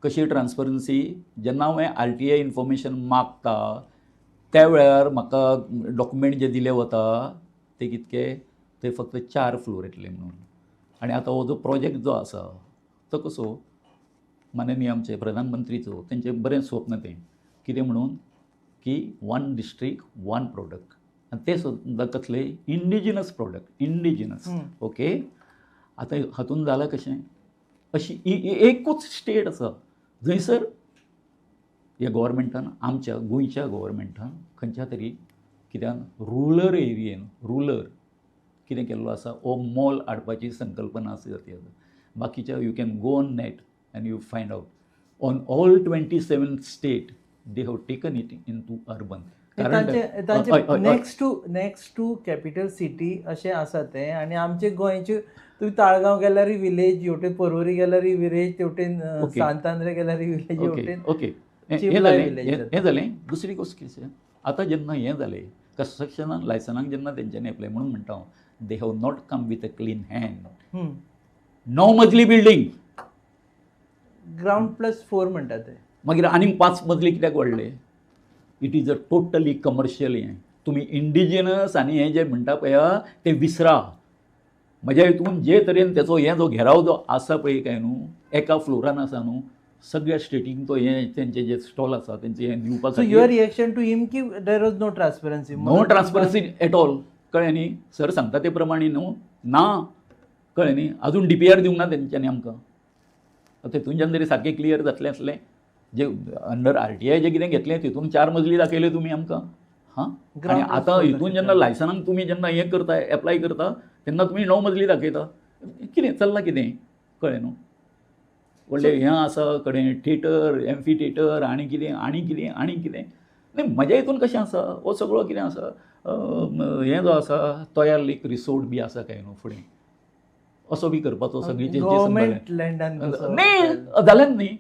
कशी ट्रान्सपरन्सी, जेन्ना हांवें RTI इन्फॉर्मेशन मागता त्या वेळार म्हाका डॉक्युमेंट जे दिले वता ते कितके, ते फक्त 4 फ्लोर येतले म्हणून. आनी आतां हो जो प्रोजेक्ट जो आसा तो कसो, माननीय आमचे प्रधानमंत्रीचो तेंचें बरें स्वप्न तें कितें म्हणून की 1 डिस्ट्रिक्ट 1 प्रोडक्ट. आणि ते सुद्दां कसले इंडिजिनस प्रोडक्ट, इंडिजिनस. ओके. आतां हातून जालां कशें, अशी एकूच स्टेट आसा जंयसर ह्या गव्हर्मेंटान, आमच्या गोंयच्या गव्हर्मेंटान खंयच्या तरी कित्यान रुरल एरियेन कितें केल्लो आसा, हो मॉल हाडपाची संकल्पना आसा. बाकीच्या you can go on net and you find out on all 27 state they have taken it into urban. Next to capital city अशें आसा तें. आनी आमचे गोंयचे तुम्ही ताळगांव गेल्यार विलेज, हेवटेन पर्वरी गेल्यार विलेज, तेवटेन सांतांद्रे गेल्यार विलेज, हेवटेन ओके. हें जालें. दुसरी गोश्ट कितें, आतां जेन्ना हें जालें कन्स्ट्रक्शनाक लायसनाक जेन्ना तेंच्यांनी एप्लाय, म्हणून म्हणटा हांव, they have not come with a clean hand. 9 मजली बिल्डींग, ग्राउंड +4 म्हणटा ते. मागीर आनीक 5 मजली कित्याक वाडले? It is a totally commercial हें. तुमी इंडिजिनस आनी हें जें म्हणटा पळय तें विसरा. म्हज्या हितून जे तरेन तेचो हें जो घेराव जो आसा पळय काय न्हू, एका फ्लोरान आसा न्हू, सगळ्या स्टेटीन तो हें तेंचे जे स्टॉल आसा तेंचे हें दिवपाक. So your reaction to him की there was no transparency? No transparency at all. कळ्ळें न्ही. सर सांगता ते प्रमाणे न्हू ना. कळ्ळें न्ही. अजून DPR दिवंक ना तेंच्यांनी आमकां. तेतूनच्यान तरी सारकें क्लियर जातलें आसलें. जे अंडर RTI जे कितें घेतलें तितून 4 मजली दाखयले तुमी आमकां. हां. आनी आतां हितून जेन्ना लायसनाक तुमी जेन्ना हें करता, एप्लाय करता, तेन्ना तुमी 9 मजली दाखयता. कितें चल्लां कितें? कळ्ळें न्हू. व्हडलें हें आसा कडेन थिएटर, एम्फी थिएटर, आनी कितें. न्ही म्हज्या हितून कशें आसा, हो सगळो कितें आसा, हें जो आसा तयार लेक रिसोर्ट बी आसा काय न्हू फुडें, असो बी करपाचो सगळीं गव्हर्मेंट लँडान. न्ही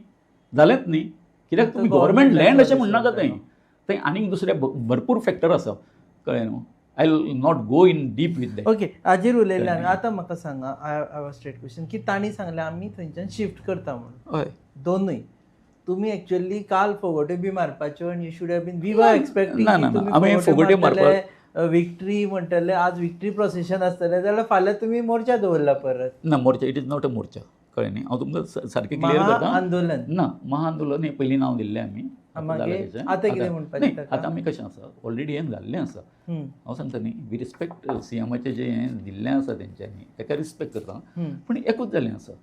जालेंच न्ही. कित्याक तुमी गव्हर्मेंट लँड अशें म्हणनाका थंय आनीक दुसरे भरपूर फॅक्टर आसा. कळ्ळें न्हू. I will not go in deep with that. Okay. हाजेर उलयलें आमी. आतां म्हाका सांगा, I have a straight question की तांणी सांगलें आमी थंयच्यान शिफ्ट करता म्हणून. हय. दोनूय तुमी एक्चुअली काल फोगोट्यो बी मारपाच्यो आनी you should have been. We were expecting आमी फोगोट्यो मारपाक विक्ट्री म्हणटले, आज विक्ट्री प्रोसेशन आसतलें जाल्यार फाल्यां तुमी मोर्चा दवरला परत. ना, मोर्चा इट इज नॉट अ मोर्चा. कळ्ळें न्ही. हांव तुमकां सारकें क्लियर करता. आंदोलन ना, महाआंदोलन हें पयलीं नांव दिल्लें आमी. आतां कितें म्हणपाचें? आतां आमी कशें आसा, ऑलरेडी हें जाल्लें आसा. हांव सांगता न्ही, वी रिस्पेक्ट CMचें जें हें दिल्लें आसा तेंच्यांनी, ताका रिस्पेक्ट करता. पूण एकूच जाल्लें आसा,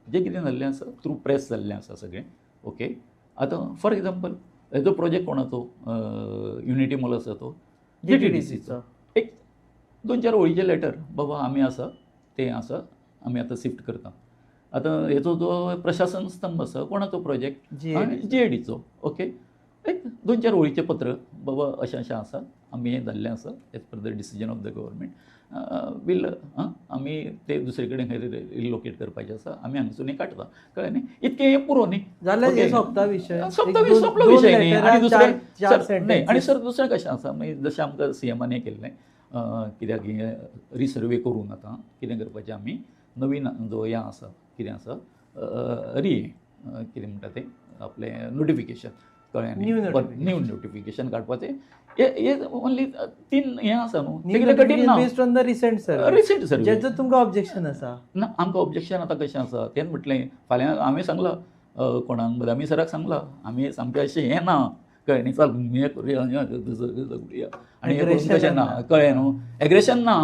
जें कितें जाल्लें आसा थ्रू प्रेस जाल्लें आसा सगळें. ओके. आतां फॉर एग्जाम्पल हेजो प्रोजेक्ट कोणाचो, युनिटी मॉल आसा तो JTDCचो. एक 2-4 वळीचें लेटर, बाबा आमी आसा तें आसा, आमी आतां शिफ्ट करता. आता हेचो जो प्रशासन स्तंभ आसा कोणाचो प्रोजेक्ट GAD. GADचो. ओके, एक 2-4 ओळीचें पत्र, बाबा अशें अशें आसा, आमी हें जाल्लें आसा as per the decision of the government, will आमी ते दुसरे कडेन खंय रिलोकेट करपाचें आसा, आमी हांगसून हें काडटा, कळ्ळें न्ही. इतकें हें पुरो न्ही, जाल्यार ओके. हे सोंपता विशय. सोंपता एक दोन- सोंपलो दोन विशय न्ही. letter आनी दुसरें चार सर नाही, sentences. आणि सर दुसरें कशें आसा, मागीर जशें आमकां CMन हें केल्लें, कित्याक हें रिसर्वे करून आतां कितें करपाचें आमी नवीन जो हें आसा कितें आसा कितें म्हणटा तें आपलें नोटिफिकेशन, कळ्ळें न्ही. न्यू नोटिफिकेशन काडपाचें. हे ओन्ली 3 हें आसा न्हू, तें कितें कठीण ना. Based on the recent survey. Recent survey. जेचं तुमकां ऑब्जेक्शन आसा. ना, आमकां ऑब्जेक्शन आतां कशें आसा तें म्हटलें, फाल्यां हांवें सांगलां कोणाक, बदामी सराक सांगलां, आमी सामकें अशें हें ना, कळ्ळें न्ही, चल हें करुया करुया आनी हें करून कशें ना, कळ्ळें न्हू, एग्रेशन ना,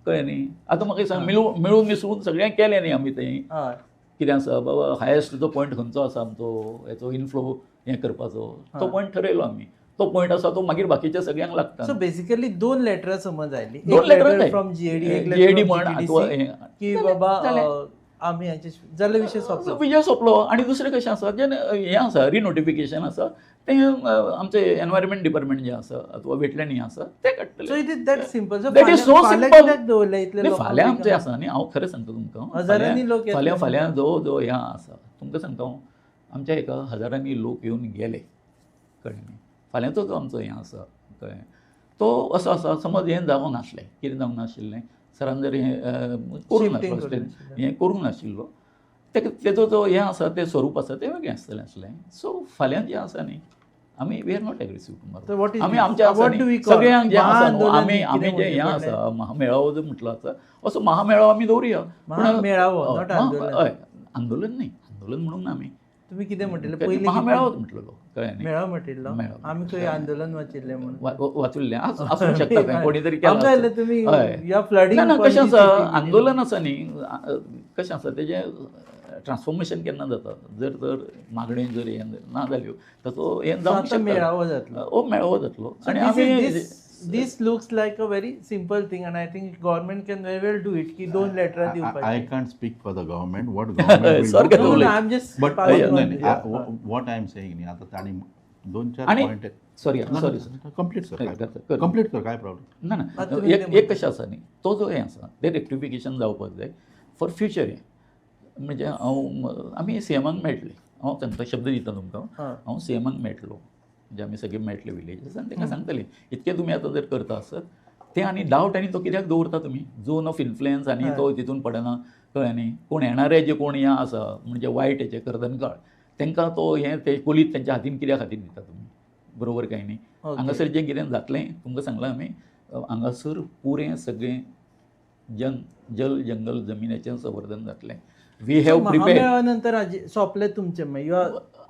कळ्ळें न्ही. आतां म्हाका सांग, मेळून मिसळून सगळें केलें न्ही आमी तें. हय. कितें आसा बाबा, हायेस्ट जो पॉयंट खंयचो आसा आमचो हेचो इनफ्लो हें करपाचो, तो पॉयंट ठरयलो आमी. तो पॉयंट आसा तो मागीर बाकीच्या सगळ्यांक लागता. सो बेसिकली 2 लेटरां समज आयली. 2 लेटर फ्रॉम GAD, एक GAD लेटर म्हण की बाबा आमी हाचे जाल्यार विशय सोंपलो. विजय सोंपलो. आनी दुसरें कशें आसा, जें हें आसा रिनोटिफिकेशन आसा तें आमचें एनवायरमेंट डिपार्टमेंट जें आसा अथवा वेटलँड हें आसा तें सो काडटलें. It is that simple. So That is so फाल्यां simple. कित्याक दवरले इतले नाही, लोकांक? फाल्यां आमचें आसा न्ही, हांव खरें सांगता तुमकां, हजारांनी लोक येतले. फाल्यां जो हें आसा तुमकां सांगता हांव, आमच्या एका हजारांनी लोक येवन गेले, कळ्ळें न्ही. फाल्यांचो जो आमचो हें आसा, कळ्ळें, तो असो आसा, समज हें जावंक नासलें, कितें जावंक नाशिल्लें, सरान जर हें करूंक Shifting नासलो, करूंक नाशिल्लें. हें करूंक नाशिल्लो, तेजो जो हें आसा तें स्वरूप आसा तें वेगळें आसतलें आसलें. सो फाल्यां जें आसा न्ही, आमी we are not aggressive So what tomorrow. is आमी this? आमच्या What do we call? सगळ्यांक जें आसा न्हू, महाआंदोलन आमी कितें जें हें म्हणलें? आसा महामेळावो जो म्हटलो आसा, असो महामेळावो आमी दवरुया. महामेळावो, not आंदोलन. हय, आंदोलन न्ही, आंदोलन म्हणूंक ना आमी, तुम्ही कितें म्हटिल्लें पयलीं? महामेळावोच म्हटलेलो, कळ्ळें न्ही. मेळाव म्हटिल्लो. मेळाव. आमी खंय आंदोलन वाचिल्लें म्हणून. वाचुल्लें आसूंक शकता, खंय कोणी तरी केलां आमकां जाल्यार तुमी हय. या फ्लडिंग ना कशें आसा, आंदोलन आसा न्ही, कशें आसा तेजें ट्रान्सफॉर्मेशन केन्ना जाता, जर मागण्यो जर हें ना जाल्यो ताचो हें जावंक शकता, मेळावो जातलो. हो मेळावो जातलो. आनी आमी This looks like a very simple thing, and I think government can very well do it. की 2 लेटरां I दिवपाची. can't speak for the government. What government will Sorry, do. No, no, I'm just But passing on नाही, this. what I am saying न्ही, आता ताणी 2-4 आणि point sorry complete कर. कर, complete कर, काय प्रॉब्लेम. ना आता ना, तुम्ही एक कशें आसा न्ही, तो जो हें आसा तें रेक्टिफिकेशन जावपाक जाय फॉर फ्युचर. हें म्हणजे आमी CMाक मेळटले, हांव सांगता, शब्द दिता तुमकां, हांव CMाक मेळटलो, म्हणजे आमी सगळे मेळटले विलेजीस आनी ताका सांगतले इतकें तुमी आतां जर करता आसत तें, आनी डावट आनी तो कित्याक दवरता तुमी, झोन ऑफ इन्फ्लुयन्स आनी तो तितून पडना, कळ्ळें न्ही. कोण येणारे जे कोण हें आसा म्हणजे वायट हेचे कर्दनकाळ, तांकां तो हें ते कोलीत तेंच्या हातीन कित्या खातीर दिता तुमी, बरोबर काय न्ही. हांगासर जें कितें जातलें तुमकां सांगलां आमी, हांगासर पुरें सगळें जल जंगल जमिनीचें संवर्धन जातलें. We have prepared. नंतर सोंपले तुमचे मागीर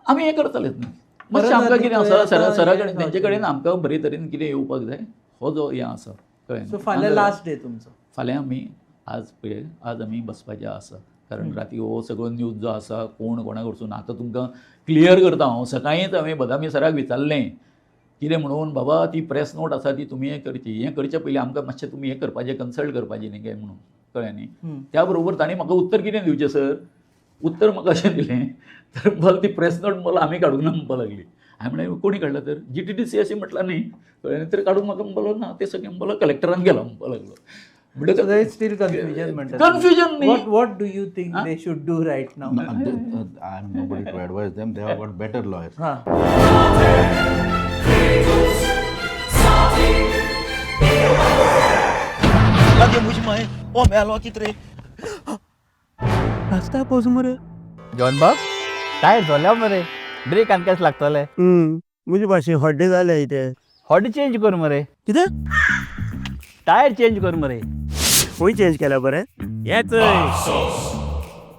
आमी हें करतलेच न्ही. मातशें आमकां कितें आसा, सरा कडेन तेंचे कडेन आमकां बरे तरेन कितें येवपाक जाय, हो जो हें आसा, कळ्ळें. सो फाल्यां लास्ट डे तुमचो. फाल्यां आमी आज आमी बसपाचें आसा, कारण राती हो सगळो न्यूज जो आसा कोण कोणा कडसून आतां तुमकां क्लियर करता हांव. सकाळींच हांवें बदामी सराक विचारलें कितें म्हणून, बाबा ती प्रेस नोट आसा ती तुमी हें करची, हें करचे पयलीं आमकां मातशें तुमी हें करपाचें, कन्सल्ट करपाचें न्ही काय म्हणून, कळ्ळें न्ही. त्या बरोबर ताणें म्हाका उत्तर कितें दिवचें सर, उत्तर म्हाका अशें दिलें, तर मला ती प्रेस नोट मला आमी काडूंक ना म्हणपाक लागली. हांवें म्हणलें कोणी काडला तर, GTDC अशें म्हटलां न्ही, कळ्ळें, तर काडूंक म्हाका म्हणपाक लागलो ना, ते सगळें म्हणपाक कलेक्टरान गेला म्हणपाक लागलो. So there is still confusion म्हणटात. Confusion न्ही. What do you think they should do right now? I am nobody to advise them. They have got better lawyers. हां. Lagi मुझ में ओ मेलो कितरे रास्ता पोच मरे जॉन बाब टायर झाल्या मरे, ब्रेक आनी केस लागतले. मुझे भाशे हड्डे जाले इथे. हॉडी चेंज कर मरे, कितें टायर चेंज कर मरे. खंय चेंज केला बरे? येच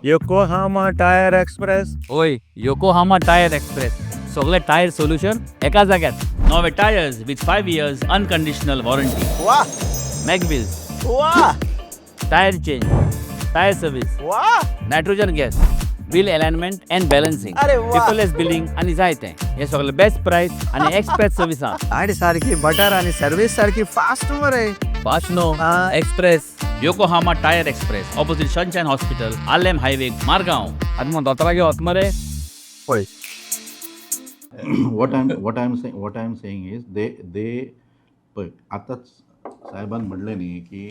योकोहामा टायर एक्सप्रेस. ओय, योकोहामा टायर एक्सप्रेस, सगळे टायर सोल्युशन एका जाग्यार. नवे tyres with 5 years unconditional warranty. वाह मॅकविल्स, वाह टायर चेंज, टायर सर्विस, वाह nitrogen gas, wheel alignment and balancing, अरे वा. पेपरलेस बिलिंग आनी जायते. हे सगळे बेस्ट प्राइस आनी एक्सप्रेस सर्विस आहा. गाडी सारखी बटर आणि सर्विस सारखी फास्ट मरे. फास्ट नो हा. Express Yokohama tyre express opposite sunshine hospital Alem highway Margao आदमो दोतरा घेवत मरे पळय what I'm saying is they पळय आताच साहेबान म्हणले न्ही की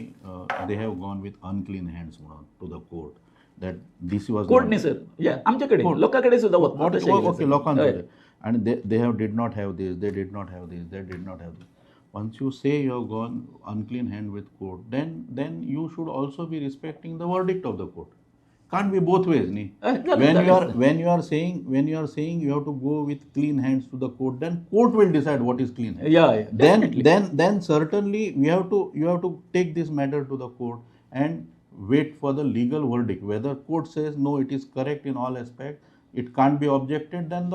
they have gone with unclean hands म्हणून to the court that this was court न्ही सर आमच्याकडे लोकांकडे सुद्धा ओके लोकांकडे and they did not have this, they did not have this, they did not have this. Once you say you have gone unclean hand with court, then you should also be respecting the verdict of the court. Can't be both ways, ni. When you are saying you have to go with clean hands to the court, then court will decide what is clean hands. Yeah. Then certainly you have to take this matter to the court and wait for the legal verdict. Whether court says no, it is correct in all aspects, it can't be objected, then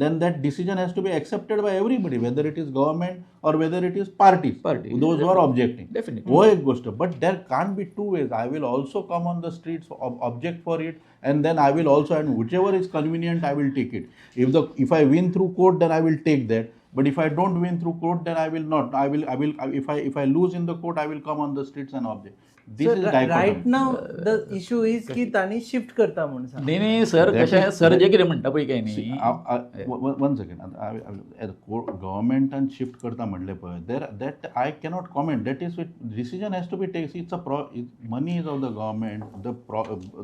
then that decision has to be accepted by everybody, whether it is government or whether it is parties, those who are objecting. Definitely. वो एक गोष्ट, but there can't be two ways. I will also come on the streets, object for it, and then I will also, and whichever is convenient, I will take it. If I win through court, then I will take that. But if I don't win through court, then I will not. If I lose in the court, I will come on the streets and object. This is dichotomy. Right नाव the issue is की तांणी shift करता म्हणून सांग. नाही sir कशें sir जे कितें म्हणटा पळय काय न्ही वन सेकंड गव्हर्मेंटान शिफ्ट करता म्हणले पळय that I cannot comment. That is decision has to be take. Its money is of the government,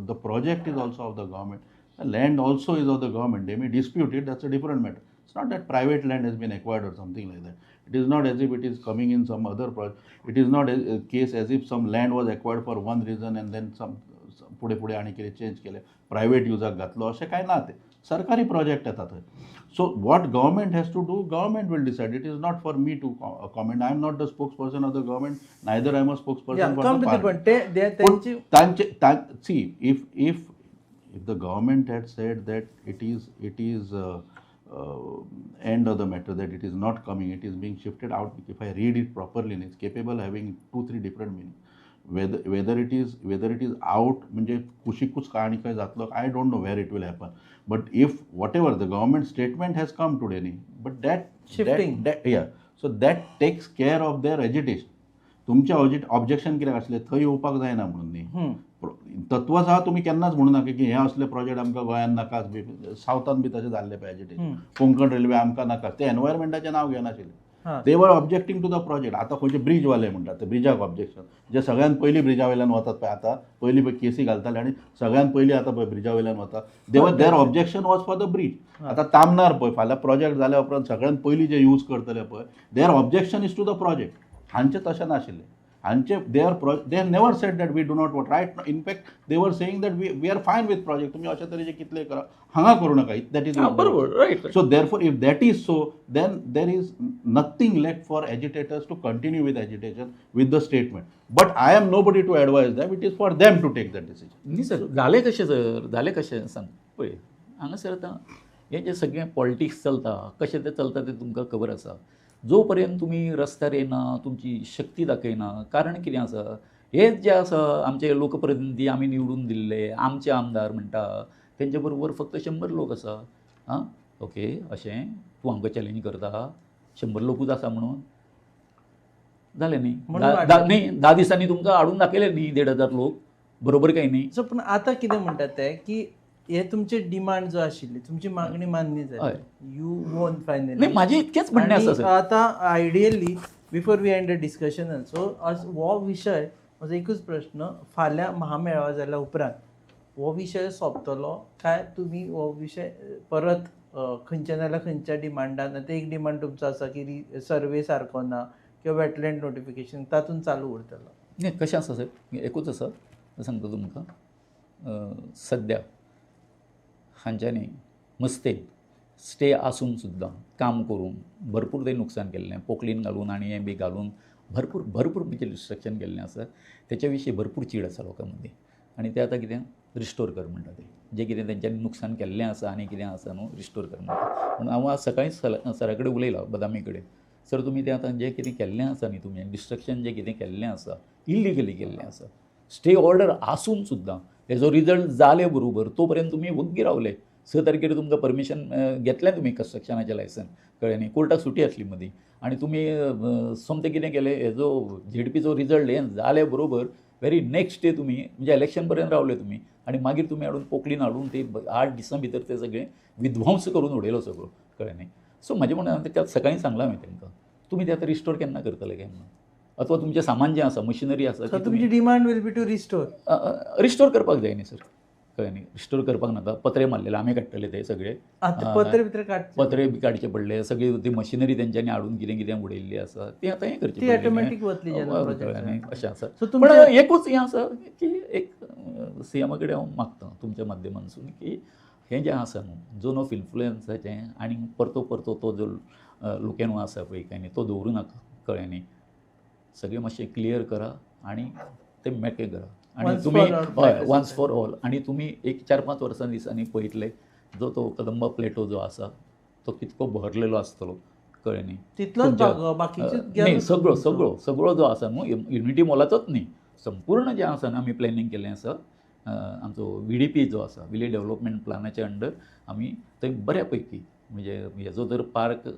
the project is also of the government, the land also is of the government. They may dispute it, that's a different matter. It's not that private land has been acquired or something like that. It is not as if it is coming in some other project. It is not a case as if some land was acquired for one reason and then some पुढे आणि कितें change केले, private युजाक घातलो, अशें कांय ना. ते सरकारी प्रोजेक्ट येता थंय. So what government has to do, government will decide. It is not for me to comment. I am not the spokesperson of the government, neither I am a spokesperson for the party. See if the government had said that it is end of the matter, that it is not coming, it is being shifted out. If I read it properly, it's capable having 2-3 different meaning. Whether it is out म्हणजे कुशिकूच का आणि काय जातलो, I don't know where it will happen. But if whatever the government statement has come today, but that Shifting. So that takes care of their agitation. तुमचे objection कित्याक आसले, थंय येवपाक जायना म्हणून न्ही. तत्व आहा तुमी केन्नाच म्हणू नाका की हे असले प्रोजेक्ट आमकां गोंयांत नाकाच बी. सावथान बी तशें जाल्लें पळय एजिटेशन. कोंकण रेल्वे आमकां नाका, ते एनवायरमेंटाचें नांव घेनाशिल्ले. दे वर ऑब्जेक्टिंग टू द प्रोजेक्ट. आतां खंयचे ब्रिजवाले म्हणटात ते ब्रिजाक ऑब्जेक्शन, जे सगळ्यात पयलीं ब्रिजा वयल्यान वतात पळय. आतां पयलीं पळय केसी घालताले आनी सगळ्यात पयलीं आतां पळय ब्रिजा वयल्यान वता. There objection was for the bridge. आतां तामनार पळय फाल्यां प्रोजेक्ट जाल्या उपरांत सगळ्यात पयलीं जे यूज करतले पळय, there objection is to the project. हांचे तशें नाशिल्लें. हांचे they have never said that we do not want. Right, in fact they were saying that we are fine with project. तुम्ही अशा तरेचे कितले करा, हांगा करू नका. That is बरोबर, right. So therefore if that is so, then there is nothing left for agitators to continue with agitation with the statement. But I am nobody to advise them. It is for them to take that decision. न्ही sir जालें कशें सांग पळय. हांगासर आतां हें जें सगळें पॉलिटिक्स चलता, कशें तें चलता तें तुमकां खबर आसा. जो पर्यंत तुमी रस्त्यार येना, तुमची शक्ती दाखयना, कारण कितें आसा, हेच जे आसा आमचे लोकप्रतिनिधी आमी निवडून दिल्ले, आमचे आमदार म्हणटा, तेंचे बरोबर फक्त 100 लोक आसा. आं ओके, अशें तूं आमकां चॅलेंज करता 100 लोकूच आसा म्हणून जालें न्ही. न्ही 10 दिसांनी तुमकां हाडून दाखयले न्ही 1,500 लोक, बरोबर काय न्ही. सो पूण आतां कितें म्हणटात ते की हे तुमचे डिमांड जो आशिल्ली, तुमची मागणी मान्य जाली, यू वॉन फायनली. नाही माझे इतकेच म्हणणे आसा सर. आतां ideally before we end the discussion also, हो विशय म्हजो एकूच प्रश्न, फाल्यां महामेळावा जाल्या उपरांत हो विशय सोंपतलो काय तुमी हो विशय परत खंयच्या नाल्यार खंयच्या डिमांडान, आतां एक डिमांड तुमचो आसा की सर्वे सारको ना किंवा वेटलँड नोटिफिकेशन, तातूंत चालू उरतलो? नाही कशें आसा सर, एकूच आसा सांगता तुमकां. सद्या हांच्यांनी मस्तेक स्टे आसून सुद्दां काम करून भरपूर तें नुकसान केल्लें, पोकलीन घालून आनी हें बी घालून भरपूर तेचें डिस्ट्रक्शन केल्लें आसा. तेच्या विशीं भरपूर चीड आसा लोकां मदीं. आनी ते आतां कितें रिस्टोर कर म्हणटा ते, जें कितें तेंच्यांनी नुकसान केल्लें आसा आनी कितें आसा न्हू रिस्टोर कर म्हणटा. पूण हांव आज सकाळींच सरा कडेन उलयलां, बदामी कडेन. सर तुमी तें आतां जें कितें केल्लें आसा न्ही, तुमी डिस्ट्रक्शन जें कितें केल्लें आसा, इल्लिगली केल्लें आसा, स्टे ऑर्डर आसून सुद्दां तेजो रिजल्ट जाले बरोबर तो पर्यंत तुमी वग्गी रावले. 6 तारखेर तुमकां परमिशन घेतलें तुमी कन्स्ट्रक्शनाचें लायसन कळ्ळें न्ही, कोर्टाक सुटी आसली मदीं आनी तुमी सोमतें कितें केलें हेजो झेडपीचो रिजल्ट हें जाले बरोबर व्हेरी नेक्स्ट डे तुमी म्हणजे इलेक्शन पर्यंत रावले तुमी आनी मागीर तुमी हाडून पोकलीन हाडून ते 8 दिसां भितर ते सगळें विध्वंस करून उडयलो सगळो कळ्ळें न्ही. सो म्हाजें म्हणणं हांवें त्यात सकाळीं सांगलां हांवें तेंकां तुमी ते आतां रिस्टोर केन्ना करतले काय म्हणून, अथवा तुमचें सामान जें आसा मशिनरी आसा So ती तुमची तुमी demand will be to restore. Restore करपाक जाय न्ही सर कळ्ळें न्ही. रिस्टोर करपाक नाका, पत्रे मारलेले आमी काडटले ते सगळे आता पत्र बित्र काढ पत्रे बी काडचे पडले, सगळी ती मशिनरी तेंच्यांनी हाडून कितें कितें उडयल्ली आसा ती आतां हें करची ती automatic वतली जेन्ना project कळ्ळें न्ही, जाता. अशें आसा. So पण तुमचे- एकूच हें आसा की एक सीएमा कडेन हांव मागतां तुमच्या माध्यमांतसून की हें जें आसा न्हू झोन ऑफ इन्फ्लुएन्साचें आनी परतो परतो तो जो लुकेनो आसा पळय काय न्ही तो दवरूं नाका कळ्ळें न्ही. सगळें मातशें क्लियर करा आनी ते मेकळे करा आनी Once तुमी for all, हय practice वन्स फॉर ऑल आनी तुमी एक 4-5 वर्सां दिसांनी पळयतले जो तो कदंबा प्लेटो जो आसा तो कितको भरलेलो आसतलो कळ्ळें न्ही. तितलोच तुमच्या- भाग बाकीचे नाही सगळो जो आसा न्हू युनिटी मॉलाचोच न्ही संपूर्ण जें आसा न्हू आमी प्लॅनिंग केल्लें आसा आमचो VDP जो आसा विलेज डेव्हलपमेंट प्लॅनाच्या अंडर आमी थंय बऱ्या पैकी म्हणजे हेजो जर पार्क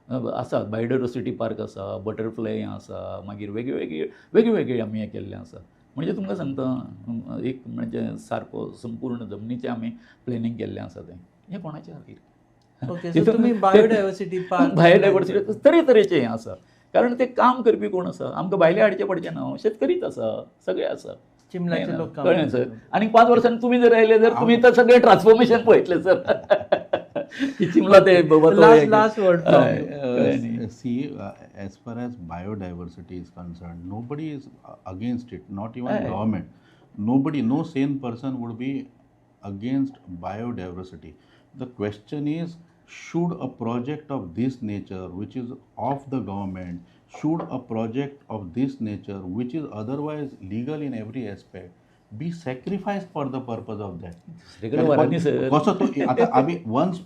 आसा बायोडायवर्सिटी पार्क आसा बटरफ्लाय आसा मागीर वेगवेगळे आमी हें केल्लें आसा. म्हणजे तुमकां सांगता एक म्हणजे सारको संपूर्ण जमनीचें आमी प्लॅनिंग केल्लें आसा तें हें कोणाचें खातीर ओके. सो तुम्ही बायोडायवर्सिटी पार्क बायोडायवर्सिटी तरेतरेचें हें आसा कारण तें काम करपी कोण आसा आमकां भायले हाडचें पडचें ना शेतकरीच आसा सगळे आसा चिमल्याचे लोक काम कळ्ळें सर. आनी 5 वर्सांनी तुमी जर आयले जर तुमी तर सगळें ट्रान्सफॉर्मेशन पळयतले सर की चिमला ते बाबा तो Last- एक- last word from हय, you. कळ्ळें न्ही. See, as far as biodiversity is concerned, nobody is against it, not even Aye. government. Nobody, no sane person would be against biodiversity. The question is, should a project of this nature, which is of the government, should a project of this nature, which is otherwise legal in every aspect, be sacrificed for the purpose of that? दुसरीकडे वरांनी sir कसो तो आता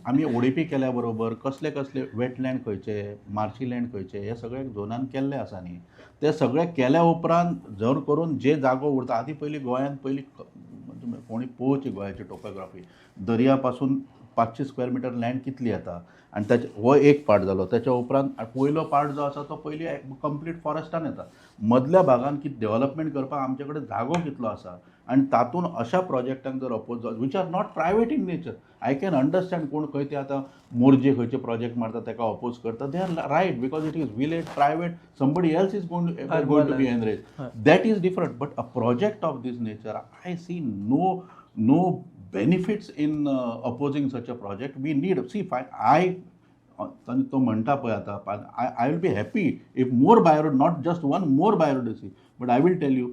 आमी ODP केल्या बरोबर कसले कसले वेटलँड खंयचे मार्शी लँड खंयचे हे सगळे झोनान केल्ले आसा न्ही ते सगळे केल्या उपरांत जर करून जे जागो उरता आदी पयलीं गोंयांत म्हणजे कोणी पळोवची गोंयाची टोपोग्राफी दर्या पासून 500 स्क्वेअर मिटर लँड कितली येता आनी ताचे हो एक पार्ट जालो त्याच्या उपरांत पयलो पार्ट जो आसा तो पयली कंप्लीट फॉरेस्टान येता मदल्या भागान कितें डेव्हलपमेंट करपाक आमचे कडेन जागो कितलो आसा आनी तातूंत अशा प्रोजेक्टांक जर oppose which are not private in nature I can understand कोण खंय ते आतां मोरजे खंयचे प्रोजेक्ट मारता ताका अपोज करता they are right because it is village private somebody else is going to be enrage that is different but a project of these nature I see no benefits in opposing such a project. We need, see, तो म्हणटा पळय आतां I will be happy if more not just one more biodiversity but I will tell you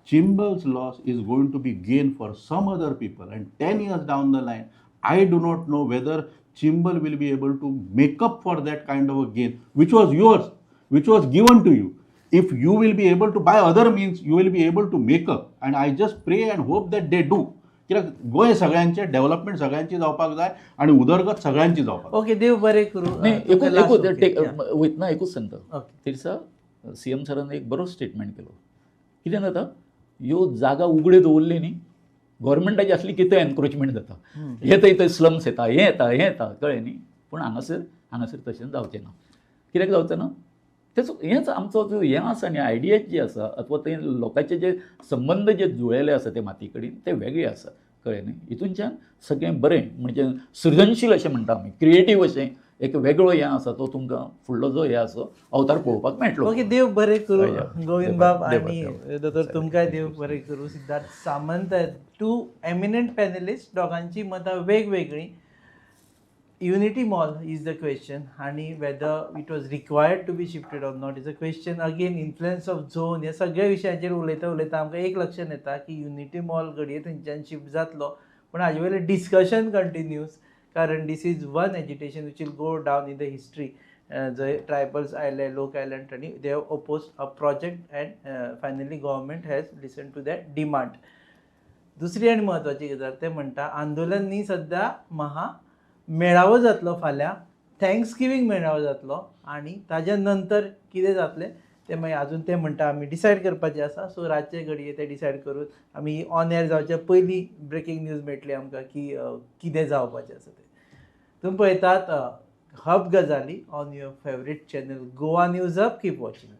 Chimbel's loss is going to be gain for some other people and 10 years down the line I do not know whether Chimbal will be able to make up for that kind of a gain which was yours, which was given to you. If you will be able to buy other means, you will be able to make up, and I just pray and hope that they do. कित्याक गोंय सगळ्यांचे development सगळ्यांची जावपाक जाय आनी उदरगत सगळ्यांची जावपाक okay देव बरें करूं. वयतना एकूच सांगता ओके. ते दिसा CM सरान एक बरो स्टेटमेंट केलो कितें जाता ह्यो जागा उगड्यो दवरल्यो न्ही गव्हर्मेंटाची असली कितें एनक्रोचमेंट जाता हे थंय स्लम्स येता हें येता कळ्ळें न्ही पूण हांगासर तशें जावचें ना कित्याक जावचें ना तेच हेंच आमचो जो हें आसा न्ही आयडियाज जी आसा अथवा ते लोकांचे जे संबंध जे जुळेले आसा ते माती कडेन ते वेगळे आसा कळ्ळें न्ही हितूनच्यान सगळें बरें म्हणजे सृजनशील अशें म्हणटा आमी क्रिएटीव अशें एक वेगळो हें आसा तो तुमकां फुडलो जो हें आसा अवतार पळोवपाक मेळटलो. ओके देव बरें करूं हय. गोविंद बाब देव आनी बरें. दोतोर तुमकांय देव बरें करूं. सिद्धार्थ सामंत 2 एमिनंट पॅनलिस्ट दोगांची मतां वेगवेगळीं. Unity Mall is the question आणि whether it was required to be shifted or not is a question. Again influence of zone ह्या सगळ्या विशयांचेर उलयता आमकां एक लक्षांत येता की Unity Mall घडये थंयच्यान शिफ्ट जातलो पूण हाजे वयलें डिस्कशन कंटिन्यूज कारण this is one agitation which will go down in the history जंय ट्रायबल्स आयले लोक आयले आनी they have oppose a project and finally government has listen to that demand. दुसरी आनी म्हत्वाची गजाल ते म्हणटा आंदोलन न्ही सद्या मेळावो जातलो फाल्यां थँक्स गिवींग मेळावो जातलो आनी ताज्या नंतर कितें जातलें तें मागीर आजून ते म्हणटा आमी डिसायड करपाचें आसा. सो रातचे घडये ते डिसायड करून आमी ऑन एअर जावचे पयलीं ब्रेकींग न्यूज मेळटली आमकां की कितें जावपाचें आसा तें. तुम्ही पळयतात हब गजाली on your favourite channel Goa news hub. Keep watching.